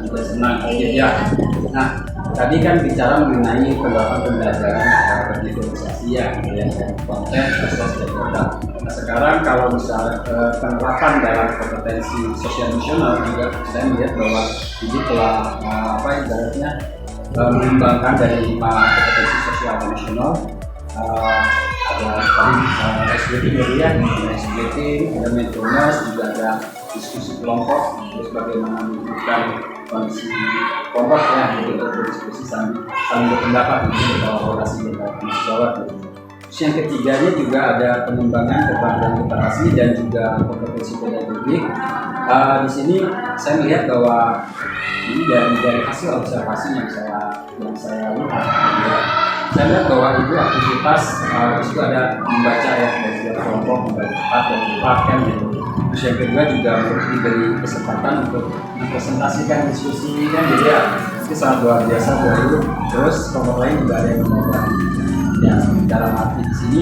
juga senang ya. Nah tadi kan bicara mengenai penerapan pembelajaran digitalisasi ya, kemudian konten proses belajar. Nah sekarang kalau misalnya penerapan dalam kompetensi sosial emosional juga saya melihat bahwa ibu telah ibaratnya mengembangkan dari 5 kompetensi sosial emosional. Ada tadi SBT ya, ada mindfulness, juga ada diskusi kelompok, terus bagaimana menunjukkan kondisi kelompok ya, untuk berdiskusi saling berpendapat, berkolaborasi dengan mahasiswa. Terus yang ketiganya juga ada pengembangan keterampilan literasi dan juga kompetensi pedagogik. Di sini saya melihat bahwa ini dari hasil observasi yang saya lihat, saya lihat bahwa itu aktivitas itu ada membaca ya dari setiap kelompok, membaca dan mempraktikkan gitu. Terus yang kedua juga diberi kesempatan untuk mempresentasikan diskusi kan, jadi ya itu sangat luar biasa baru. Terus kelompok lain juga ada yang membaca. Ya, dalam arti di sini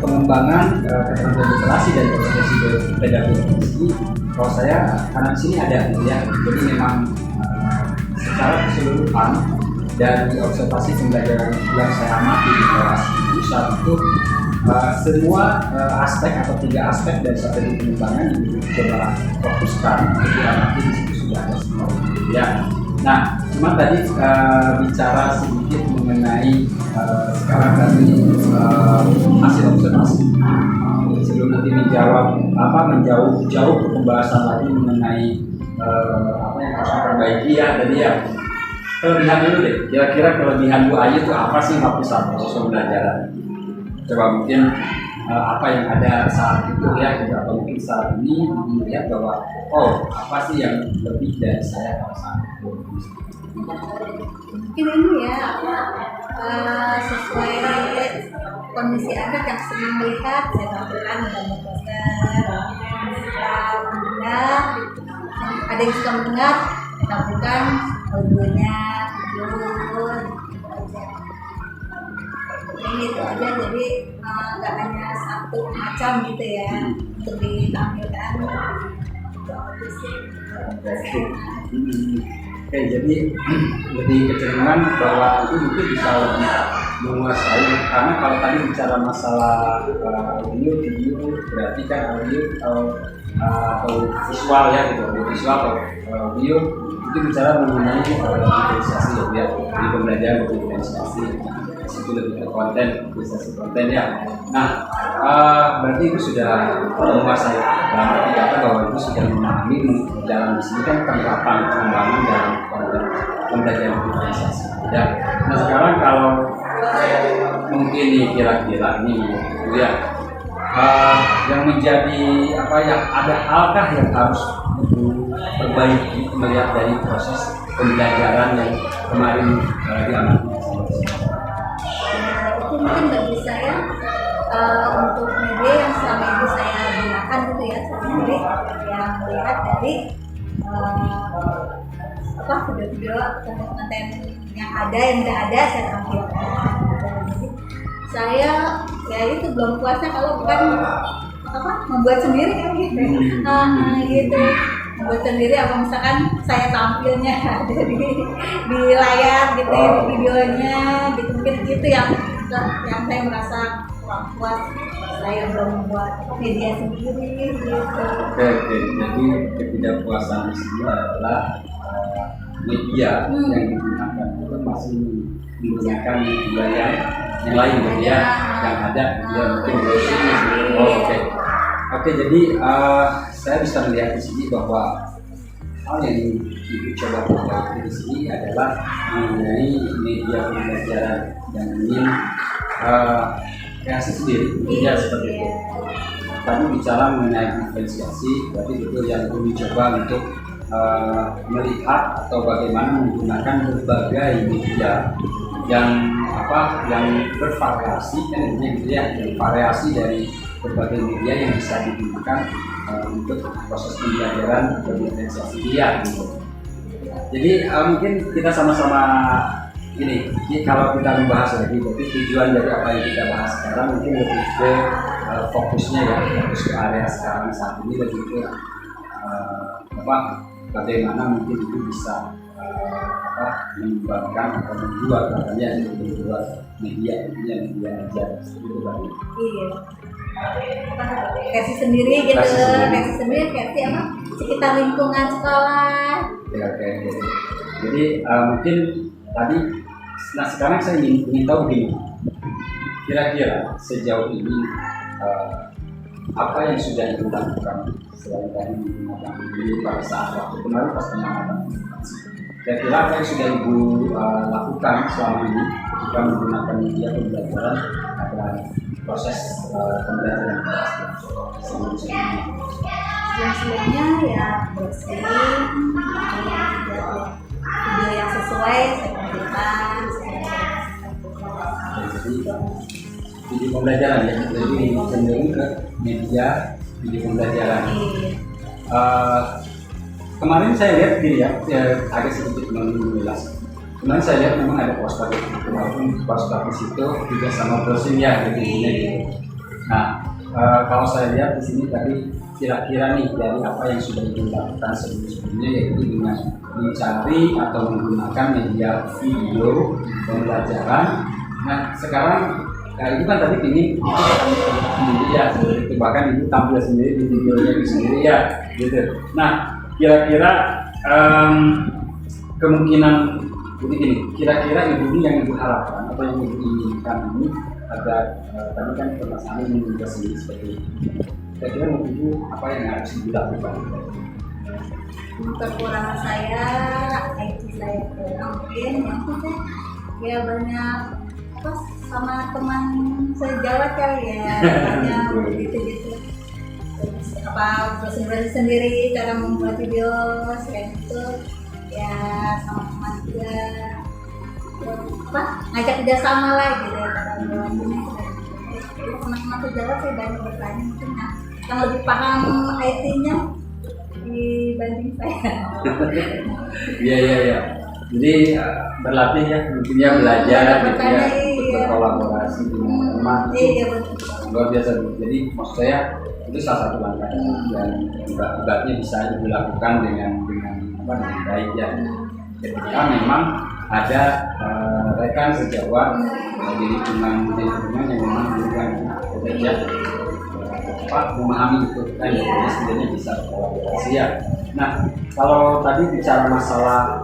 pengembangan keterampilan literasi dan kompetensi pedagogik ini, kalau saya karena di sini ada gitu ya, jadi memang secara keseluruhan dari observasi pembelajaran yang saya amati di kelas pusat itu semua aspek atau 3 aspek dari strategi pengembangan yang coba fokuskan itu amati di situ sudah ada semua ya. Nah, cuma tadi bicara sedikit mengenai sekarang tadi hasil observasi. Sebelum nanti menjauh ke pembahasan lagi mengenai apa yang harus diperbaiki ya tadi ya. Kelebihan dulu deh. Kira-kira kelebihan Bu Ayu itu apa sih waktu saat proses pembelajaran? Coba mungkin apa yang ada saat itu ya, juga atau mungkin saat ini melihat bahwa apa sih yang lebih dari saya pada saat itu. Mungkin ini ya sesuai kondisi anak yang senang melihat, saya tampilkan gambar poster, mendengar, ada yang suka mendengar, saya tampilkan audionya, ini itu aja, jadi nggak hanya satu macam gitu ya untuk ditampilkan. Oke, jadi lebih kecenderungan bahwa itu mungkin bisa lebih menguasai, karena kalau tadi bicara masalah audio, video, berarti kan audio atau visual ya gitu, visual atau audio itu bicara mengenai diferensiasi ya, di pembelajaran diferensiasi. Itu lebih ke konten, bisnis konten ya. Nah, berarti itu sudah menguasai, dalam arti kata bahwa itu sudah memahami dalam di sini kan penerapan pengembangan dalam konten pembelajaran diferensiasi. Ya. Nah sekarang kalau mungkin nih kira-kira nih ya, yang menjadi apa yang ada halkah yang harus diperbaiki melihat dari proses pembelajaran yang kemarin diamati? Mungkin bagi saya untuk media yang selama ini saya gunakan gitu ya, saya sendiri yang melihat dari video-video konten yang ada yang tidak ada saya tampilkan. Jadi saya ya itu belum puasnya kalau bukan membuat sendiri kan gitu. Gitu membuat sendiri apa misalkan saya tampilnya ada di layar gitu ya, di videonya gitu, mungkin itu yang saya merasa kurang puas, saya belum membuat media sendiri gitu. Oke, jadi ketidakpuasan di sini adalah media yang digunakan itu masih menggunakan media yang lain gitu ya, yang ada dia mungkin di sini. Oke, jadi saya bisa melihat di sini bahwa hal yang ibu coba perbaiki di sini adalah mengenai media pembelajaran yang ingin kreasi sendiri, ya seperti itu. Tadi bicara mengenai diferensiasi, berarti itu yang ibu coba untuk melihat atau bagaimana menggunakan berbagai media yang bervariasi kan gitu ya, variasi dari berbagai media yang bisa digunakan untuk proses pembelajaran diferensiasi dia gitu. Jadi mungkin kita sama-sama gini, kalau kita membahas lagi, berarti tujuan dari apa yang kita bahas sekarang mungkin lebih ke fokus ke area sekarang saat ini, lebih ke bagaimana mungkin itu bisa mengembangkan atau membuat katanya membuat media aja gitu kan. Iya. Versi sendiri gitu, versi sendiri versi apa? Sekitar lingkungan sekolah. Oke. Jadi mungkin tadi, nah sekarang saya ingin tahu begini, kira-kira sejauh ini apa yang sudah ibu lakukan selain tadi menggunakan video pada saat waktu kemarin pas pengamatan? Kira-kira apa yang sudah ibu lakukan selama ini ketika menggunakan media pembelajaran ada proses pembelajaran Sebelumnya ya bersihin, video yang sesuai saya kerjakan. Jadi pembelajaran ya, jadi cenderung ke media video pembelajaran. Kemarin saya lihat gini ya, agak sedikit mengulas. Kemarin saya lihat memang ada poster, walaupun poster di situ juga sama browsing ya, gitu. Nah, kalau saya lihat di sini tadi kira-kira nih dari apa yang sudah dilakukan sebelumnya, yaitu dengan mencari atau menggunakan media video pembelajaran. Nah, sekarang itu kan tadi ini sendiri ya, itu bahkan ibu tampil sendiri di videonya itu sendiri ya, gitu. Nah, kira-kira kemungkinan jadi gini, kira-kira ibu ini yang ibu harapkan atau yang ibu inginkan ini agar tadi kan permasalahan ini juga sendiri seperti ini. Kira-kira menurut ibu apa yang harus dilakukan? Kekurangan saya, IT saya kurang mungkin, yang penting ya banyak apa sama teman sejawat kali ya, banyak gitu. Terus apa bersenang sendiri cara membuat video selain itu ya sama teman juga apa ngajak kerjasama lah gitu ya cara membuat ini. Teman-teman sejawat saya banyak bertanya mungkin yang lebih paham IT-nya dibanding saya. Iya. Jadi berlatih ya, mungkinnya belajar gitu ya, berkolaborasi dengan teman. Iya betul. Luar biasa. Jadi maksud saya itu salah satu langkah dan ibaratnya bisa dilakukan dengan baik ya. Ketika memang ada rekan sejawat di lingkungan yang memang bekerja memahami itu kan jadi sebenarnya bisa berkolaborasi ya. Nah, kalau tadi bicara masalah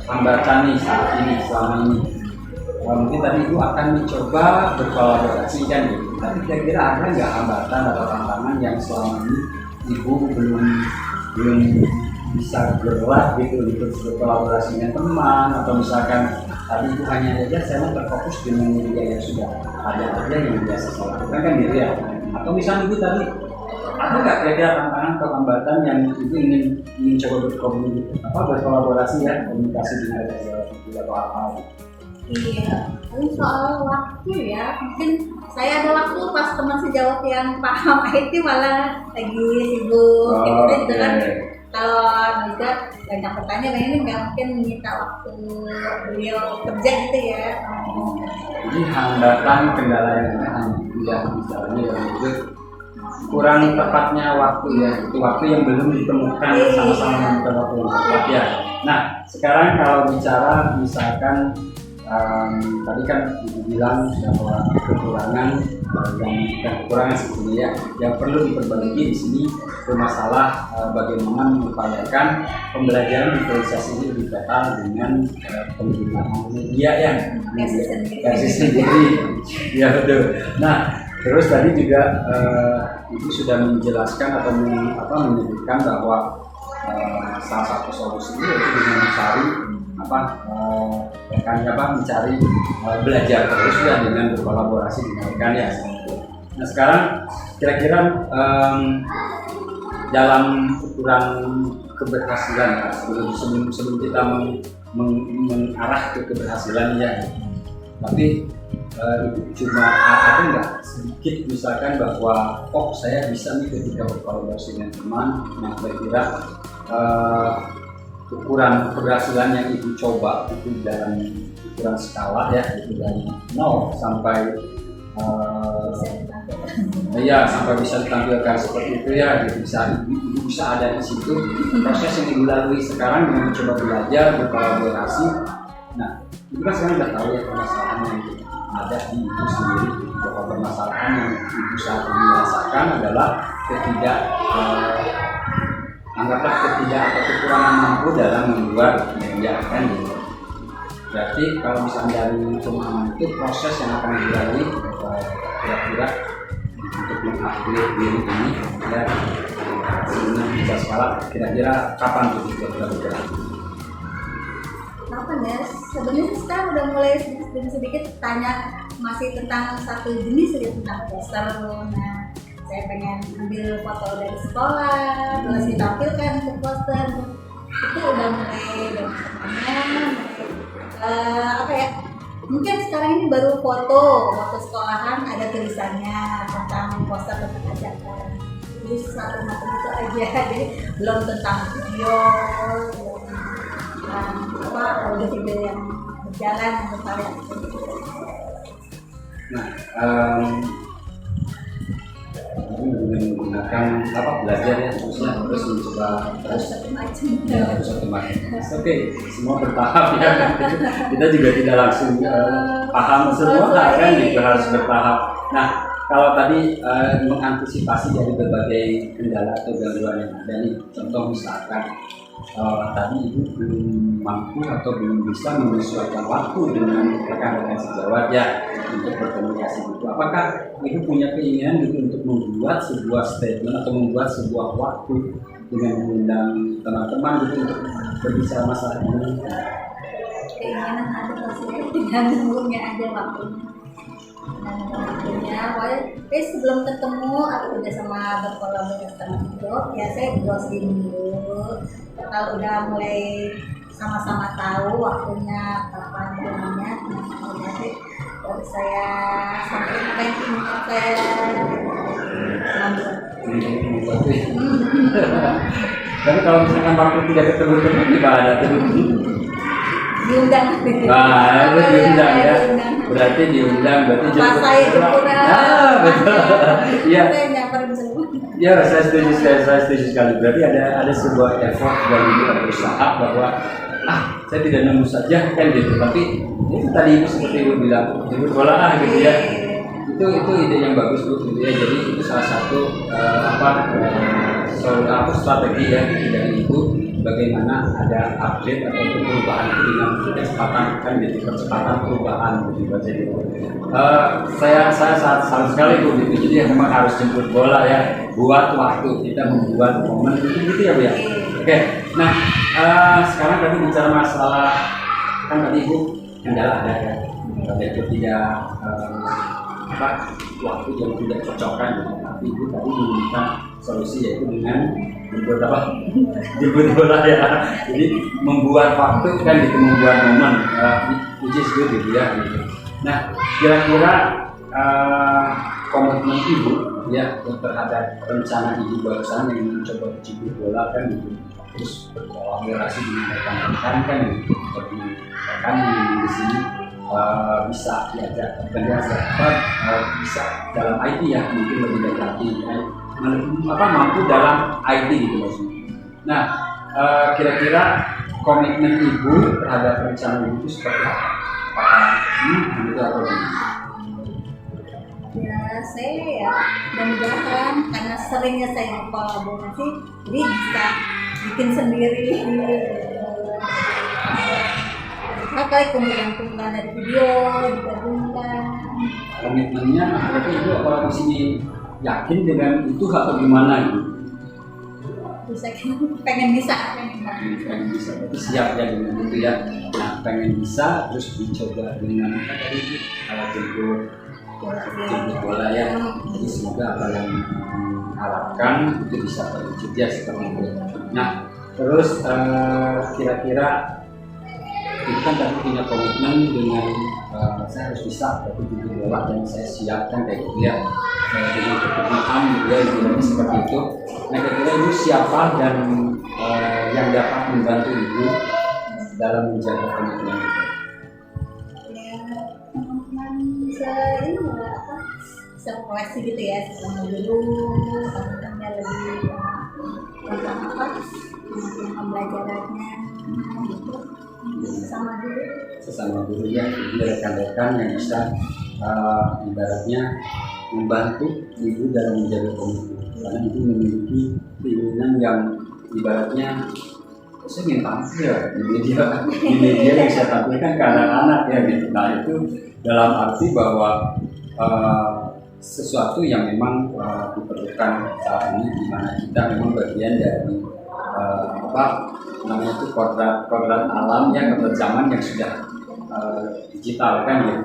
hambatan nih saat ini selama ini, mungkin tadi ibu akan mencoba berkolaborasi kan gitu. Tapi kira-kira ada nggak hambatan atau tantangan yang selama ini ibu belum bisa gerak gitu untuk berkolaborasi dengan teman, atau misalkan tadi itu hanya saja saya terfokus dengan media yang sudah ada aja yang biasa saya lakukan kan gitu ya. Atau misalnya ibu tadi ada nggak kira-kira tantangan atau hambatan yang ibu ingin coba berkolaborasi ya, komunikasi dengan rekan atau apa? Iya, tapi soal waktu ya, mungkin saya ada waktu pas teman sejawat yang paham IT malah lagi sibuk. Kita juga kan kalau juga banyak bertanya, ini nggak mungkin minta waktu beliau kerja gitu ya. Jadi hambatan kendala yang tidak misalnya yang itu kurang tepatnya waktu ya, itu waktu yang belum ditemukan sama-sama menemukan waktu yang tepat ya. Nah sekarang kalau bicara misalkan tadi kan ibu bilang bahwa kekurangan yang kekurangan sebetulnya yang perlu diperbaiki di sini bermasalah bagaimana mengupayakan pembelajaran diferensiasi ini lebih total dengan penggunaan media yang versi sendiri ya betul. Nah terus tadi juga ibu sudah menjelaskan atau menyebutkan bahwa salah satu solusinya yaitu dengan mencari mencari belajar terus ya dengan berkolaborasi dengan rekan ya. Nah sekarang kira-kira dalam ukuran keberhasilan ya, sebelum kita mengarah ke keberhasilan ya, tapi cuma ada nggak sedikit misalkan bahwa saya bisa nih ketika berkolaborasi dengan teman. Nah kira-kira ukuran keberhasilan yang ibu coba itu dalam ukuran skala ya, itu dari 0 sampai sampai bisa ditampilkan seperti itu ya, ibu bisa ada di situ. Proses yang ibu lalui sekarang dengan mencoba belajar berkolaborasi. Nah ibu kan sekarang sudah tahu ya permasalahan yang ada di ibu sendiri, bahwa permasalahan yang ibu saat ini rasakan adalah anggaplah ketidak atau kekurangan mampu dalam membuat media kan gitu. Berarti kalau misalnya dari pemahaman itu proses yang akan dilalui kira-kira untuk mengupgrade diri ini ya sebelum bisa skala kira-kira kapan tuh kira-kira bergerak? Kapan ya? sebenarnya sekarang udah mulai sedikit tanya masih tentang satu jenis saja tentang poster. Nah, saya pengen ambil foto dari sekolah, terus ditampilkan ke poster. Itu udah mulai apa ya? Mungkin sekarang ini baru foto sekolahan ada tulisannya tentang poster tentang ajakan. Jadi satu macam itu aja. Jadi belum tentang video, audio video yang berjalan untuk kalian. Nah, dengan menggunakan belajar ya terusnya terus mencoba Terus satu macam. harus otomatis. Oke, semua bertahap ya. Kita juga tidak langsung paham semua kan, itu harus bertahap. Nah, kalau tadi mengantisipasi dari berbagai kendala atau gangguan yang ada nih, contoh misalkan tadi ibu belum mampu atau belum bisa menyesuaikan waktu dengan rekan-rekan sejawat ya untuk berkomunikasi gitu. Apakah ibu punya keinginan gitu untuk membuat sebuah statement atau membuat sebuah waktu dengan mengundang teman-teman gitu untuk berbicara masalah ini? Keinginan ada pastinya, tinggal nunggunya aja waktunya. Sebelum ketemu atau udah sama berkolaborasi sama Ibu, ya saya browsing dulu. Kalau udah mulai sama-sama tahu waktunya kapan bulannya, udah sih baru saya sampaikan apa yang ingin saya membuat. Tapi kalau misalkan waktu tidak ketemu gimana tuh? Diundang. Nah, itu diundang ya. Berarti diundang, berarti Pas saya jemuran. Ah, betul. Iya. Saya nyamperin semua. Ya, saya setuju sekali. Berarti ada sebuah effort dari kita berusaha bahwa saya tidak nemu saja kan gitu. Tapi itu tadi ibu seperti ibu bilang, ibu bola gitu ya. Itu ide yang bagus Bu gitu ya. Jadi itu salah satu strategi ya dari ibu bagaimana ada update atau perubahan itu dengan kecepatan kan gitu, percepatan perubahan gitu aja gitu. Saya salut sekali Bu gitu. Jadi memang harus jemput bola ya, buat waktu kita membuat momen gitu ya Bu ya. Oke. Nah, sekarang tadi bicara masalah kan tadi Bu kendala ada ya. Ada ketiga waktu yang tidak cocokkan gitu. Tapi Ibu tadi memberikan solusi yaitu dengan jemput bola ya. Jadi membuat waktu kan gitu, membuat momen which is good gitu ya gitu. Nah, kira-kira komitmen Ibu ya terhadap rencana Ibu barusan yang mencoba jemput bola kan gitu, terus berkolaborasi dengan rekan-rekan kan gitu, seperti rekan di sini bisa diajak berkendara bisa dalam IT ya, mungkin lebih dari IT ya, mampu dalam IT gitu maksudnya. Nah, kira-kira komitmen Ibu terhadap rencana Ibu seperti apa? Gitu atau gimana? Ya, saya ya mudah-mudahan karena seringnya saya kolaborasi, jadi bisa bikin sendiri. Pakai kumpulan dari video digabungkan. Komitmennya berarti Ibu kalau di sini yakin dengan itu atau gimana gitu? Bisa pengen bisa. Pengen bisa, berarti siap ya dengan itu ya. Nah, pengen bisa terus dicoba dengan apa tadi jemput bola ya. Jadi semoga apa yang diharapkan itu bisa terwujud ya seperti itu. Nah, terus kira-kira itu kan tadi punya komitmen dengan saya harus bisa tapi jemput bola dan saya siapkan kayak gitu ya. Dengan kepekaan gitu ya, seperti itu. Nah, kira-kira Ibu siapa dan yang dapat membantu Ibu dalam menjaga komitmen itu? Ya, teman-teman bisa ini bisa koleksi gitu ya, sama dulu teman-temannya lebih tentang tentang pembelajarannya gitu. Sesama guru ya, jadi rekan-rekan yang bisa ibaratnya membantu Ibu dalam menjaga komitmen, karena Ibu memiliki keinginan yang ibaratnya saya ingin tampil ya di media yang saya tampilkan ke anak-anak ya gitu. Nah, itu dalam arti bahwa sesuatu yang memang diperlukan saat ini, di mana kita memang bagian dari namanya itu kodrat alam ya, kodrat zaman yang sudah digital kan gitu.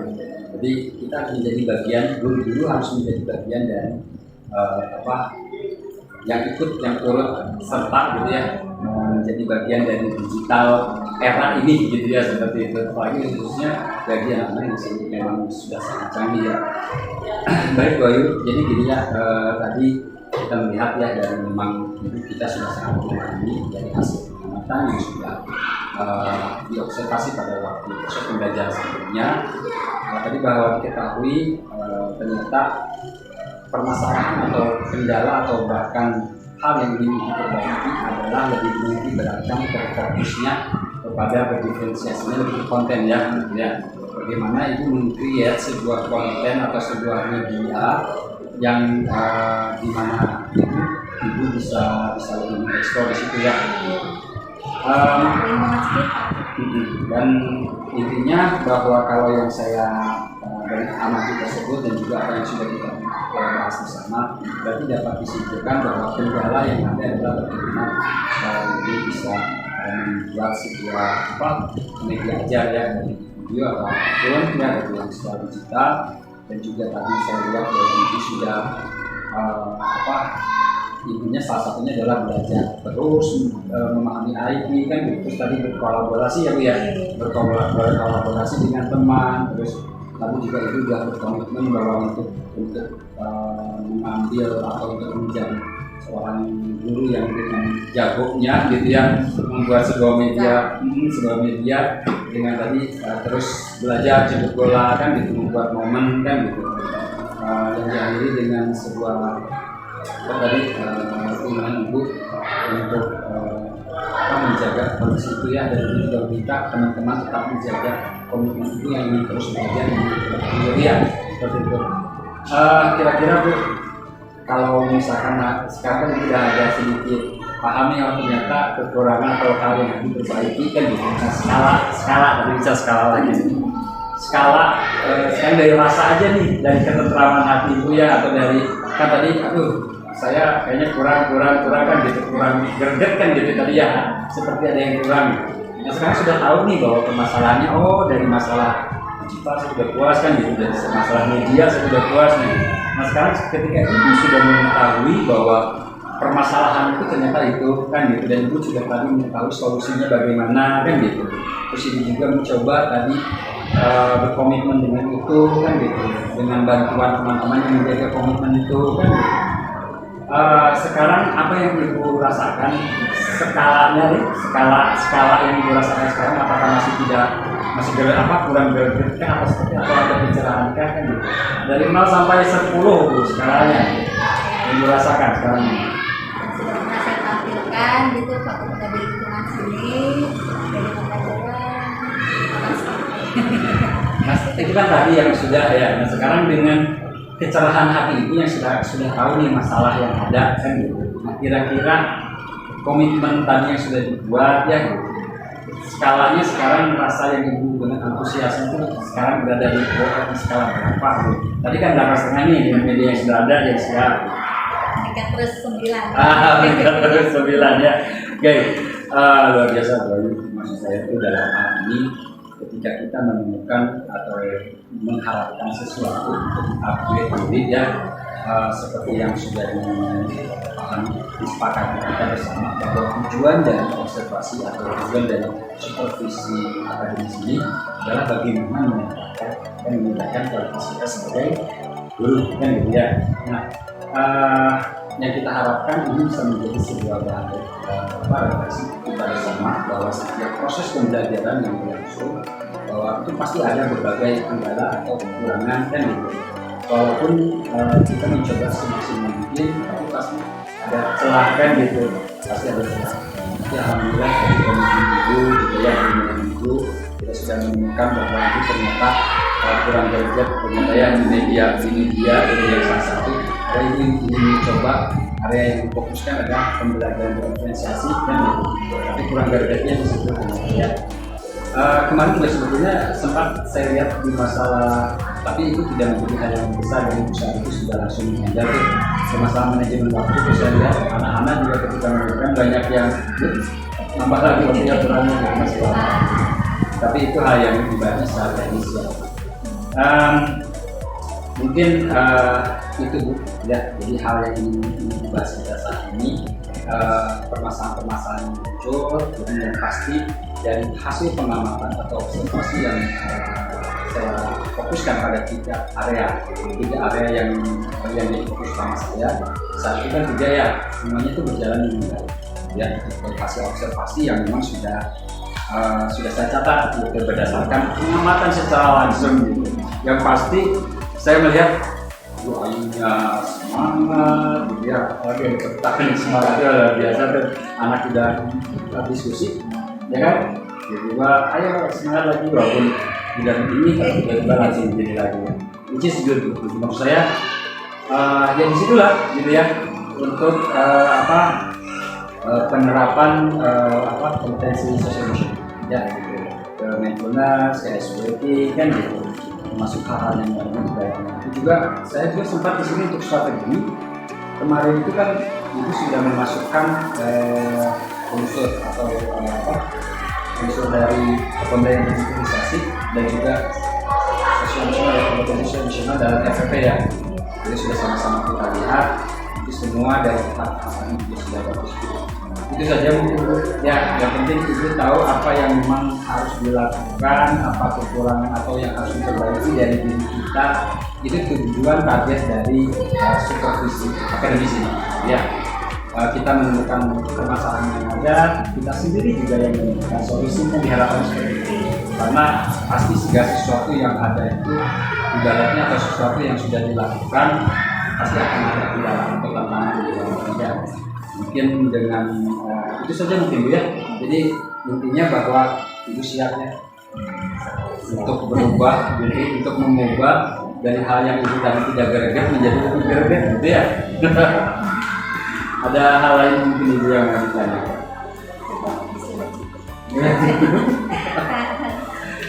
Jadi kita harus menjadi bagian, guru harus menjadi bagian dari yang turut serta gitu ya, menjadi bagian dari digital era ini gitu ya, seperti itu. Apalagi khususnya bagi anak-anak yang memang sudah sangat canggih ya. Baik Bu Ayu, jadi gini ya, tadi kita melihat ya dari memang ibu kita sudah sangat memahami dari hasil pengamatan yang sudah diobservasi pada waktu proses pembelajaran sebelumnya. Tadi bahwa diketahui ternyata permasalahan atau kendala atau bahkan hal yang ingin diperbaiki adalah lebih menitik beratkan fokusnya kepada berdiferensiasinya lebih konten ya. Bagaimana ibu meng-create sebuah konten atau sebuah media yang dimana ibu bisa lebih mengeksplor di situ ya. Dan intinya bahwa kalau yang saya dari amati tersebut dan juga apa yang sudah kita bahas bersama, berarti dapat disimpulkan bahwa kendala yang ada adalah bagaimana ibu bisa membuat sebuah media ajar ya, dari video atau apapun ya, dari yang secara digital. Dan juga tadi saya lihat bahwa ibu sudah intinya salah satunya adalah belajar terus memahami IT kan gitu. Terus tadi berkolaborasi ya Bu ya, berkolaborasi dengan teman. Terus tadi juga itu sudah berkomitmen bahwa untuk mengambil atau untuk menjadi seorang guru yang dengan jagonya gitu ya, membuat sebuah media dengan tadi terus belajar jemput bola kan gitu, membuat momen kan gitu, yang diakhiri dengan sebuah keinginan ibu untuk menjaga kondisi itu ya, dan itu juga minta teman-teman tetap menjaga komitmen itu yang ingin terus belajar ya, seperti itu. Kira-kira Bu, kalau misalkan sekarang sudah ada sedikit pahami yang ternyata kekurangan atau hal yang harus diperbaiki kan gitu. Nah, skala tadi bisa skala lagi. Skala sekarang dari rasa aja nih, dari ketentraman hati ibu ya, atau dari kan tadi saya kayaknya kurang kan gitu, kurang greget kan gitu tadi ya, seperti ada yang kurang. Nah sekarang sudah tahu nih bahwa permasalahannya, dari masalah digital saya sudah puas kan gitu, dari masalah media saya sudah puas nih. Nah sekarang ketika ibu sudah mengetahui bahwa permasalahan itu ternyata itu kan gitu, dan ibu sudah tadi mengetahui solusinya bagaimana kan gitu. Terus ibu juga mencoba tadi berkomitmen dengan itu kan gitu, dengan bantuan teman-teman yang menjaga komitmen itu kan gitu. Sekarang apa yang ibu rasakan, skalanya nih, skala yang ibu rasakan sekarang, apakah kurang greget atau seperti apa, ada pencerahan kan gitu. Dari 0 sampai 10 Bu skalanya yang ibu rasakan sekarang ini. Sudah saya tampilkan gitu waktu kita di lingkungan sini dari pembelajaran. Nah itu kan tadi yang sudah ya. Nah sekarang dengan kecerahan hati ibu yang sudah tahu nih masalah yang ada kan gitu. Nah kira-kira komitmen tadi yang sudah dibuat ya gitu, skalanya sekarang rasa yang ibu dengan antusiasme itu sekarang berada di skala berapa gitu. Tadi kan 8,5 nih dengan media yang sudah ada yang siap. Meningkat terus 9. Meningkat terus 9 ya. Oke, luar biasa Bu. Maksud saya itu dalam hal ini ketika kita menemukan atau mengharapkan sesuatu untuk upgrade diri ya, seperti yang sudah dipahami disepakati kita bersama bahwa tujuan dari observasi atau tujuan dari supervisi akademis ini adalah bagaimana meningkatkan kualitas kita sebagai guru kan gitu ya. Nah yang kita harapkan ini bisa menjadi sebuah bahan refleksi kita bersama bahwa setiap proses pembelajaran yang berlangsung bahwa itu pasti ada berbagai kendala atau kekurangan kan gitu. Walaupun kita mencoba semaksimal mungkin, tapi pasti ada celah kan gitu, pasti ada celah. Tapi alhamdulillah dari komitmen ibu juga ya, dengan ibu kita sudah menemukan bahwa itu ternyata kurang greget, ternyata ya di media salah satu. Ini mencoba area yang difokuskan adalah pembelajaran diferensiasi dan tapi kurang gregetnya di situ ya. Kemarin juga sebetulnya sempat saya lihat di masalah, tapi itu tidak menjadi hal yang besar dan besar itu sudah langsung mengajar ke masalah manajemen waktu. Itu saya lihat anak-anak juga ketika melakukan banyak yang nambah lagi waktunya kurangnya gitu masalah. Tapi itu hal yang dibahas secara teknis ya. Mungkin itu Bu ya, jadi hal yang ingin dibahas kita saat ini, permasalahan-permasalahan yang muncul dan pasti dari hasil pengamatan atau observasi yang saya fokuskan pada tiga area yang jadi fokus utama saya saat itu kan juga ya, semuanya itu berjalan dengan baik ya, dari hasil observasi yang memang sudah saya catat gitu, berdasarkan pengamatan secara langsung gitu. Yang pasti saya melihat ayunya semangat gitu ya, apalagi bertahan semangatnya luar biasa tuh, anak udah diskusi ya kan, tiba-tiba ayo semangat lagi walaupun udah ini tiba-tiba langsung jadi lagi, which is good gitu. Maksud saya ya disitulah gitu ya untuk penerapan kompetensi social emotion ya gitu, ke mindfulness, ke SWP kan gitu, termasuk hal-hal yang lain. Itu juga saya juga sempat di sini untuk strategi kemarin itu kan ibu sudah memasukkan unsur atau unsur dari pemberdayaan digitalisasi dan juga kompetensi emosional dalam FFP ya. Jadi sudah sama-sama kita lihat itu semua dari tahap ini juga sudah bagus. Itu saja mungkin Bu. Ya, yang penting ibu tahu apa yang memang harus dilakukan, apa kekurangan atau yang harus diperbaiki dari diri kita. Itu tujuan target dari supervisi akademis ini. Ya, kita menemukan permasalahan yang ada, kita sendiri juga yang menemukan solusi yang diharapkan seperti itu. Karena pasti segala sesuatu yang ada itu ibaratnya atau sesuatu yang sudah dilakukan pasti akan ada kendala atau tantangan di dalamnya. Mungkin dengan itu saja mungkin Bu ya. Jadi intinya bahwa ibu siap ya untuk berubah, jadi untuk mengubah dari hal yang ibu tadi tidak greget menjadi lebih greget gitu ya. Ada hal lain mungkin ibu yang mau ditanyakan?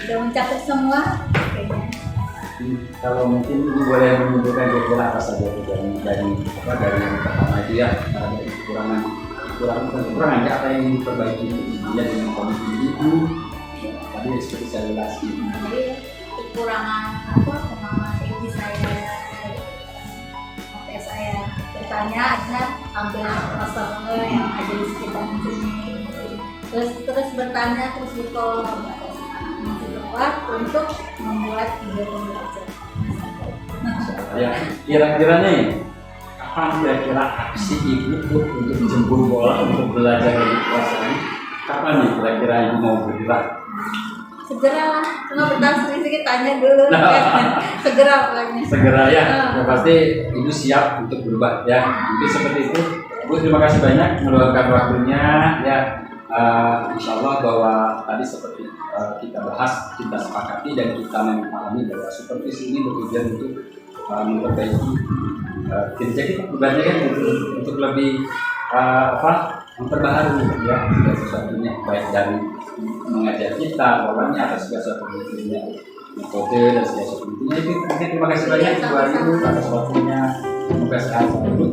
Udah mencakup semua kayaknya. Kalau mungkin ibu boleh menunjukkan kira-kira apa saja dari yang pertama itu ya, dari kekurangan ya, apa yang ingin diperbaiki dia dengan kondisi ibu tadi seperti saya relasi. Jadi kekurangan pengalaman ibu saya sampai saya bertanya ada ambil masalah yang ada di sekitar sini, terus bertanya terus dibuat untuk membuat video pembelajaran. Ya, kira-kiranya ini kapan kira-kira aksi ibu untuk jemput bola untuk belajar dari kelas ini? Kapan nih kira-kira ibu mau bergerak? Segera lah, cuma bertahan sedikit tanya dulu. Segera pokoknya. Segera ya, ya pasti ibu siap untuk berubah ya. Mungkin seperti itu. Bu, terima kasih banyak meluangkan waktunya ya. Insya Allah bahwa tadi seperti kita bahas, kita sepakati dan kita memahami bahwa supervisi ini bertujuan untuk memperbaiki kerja kita berbagai kan untuk lebih memperbaharui ya segala sesuatunya, baik dari mengajar kita, polanya atau segala sesuatunya, metode dan segala sesuatunya itu. Terima kasih banyak Bu Ayu atas waktunya. Semoga sehat selalu.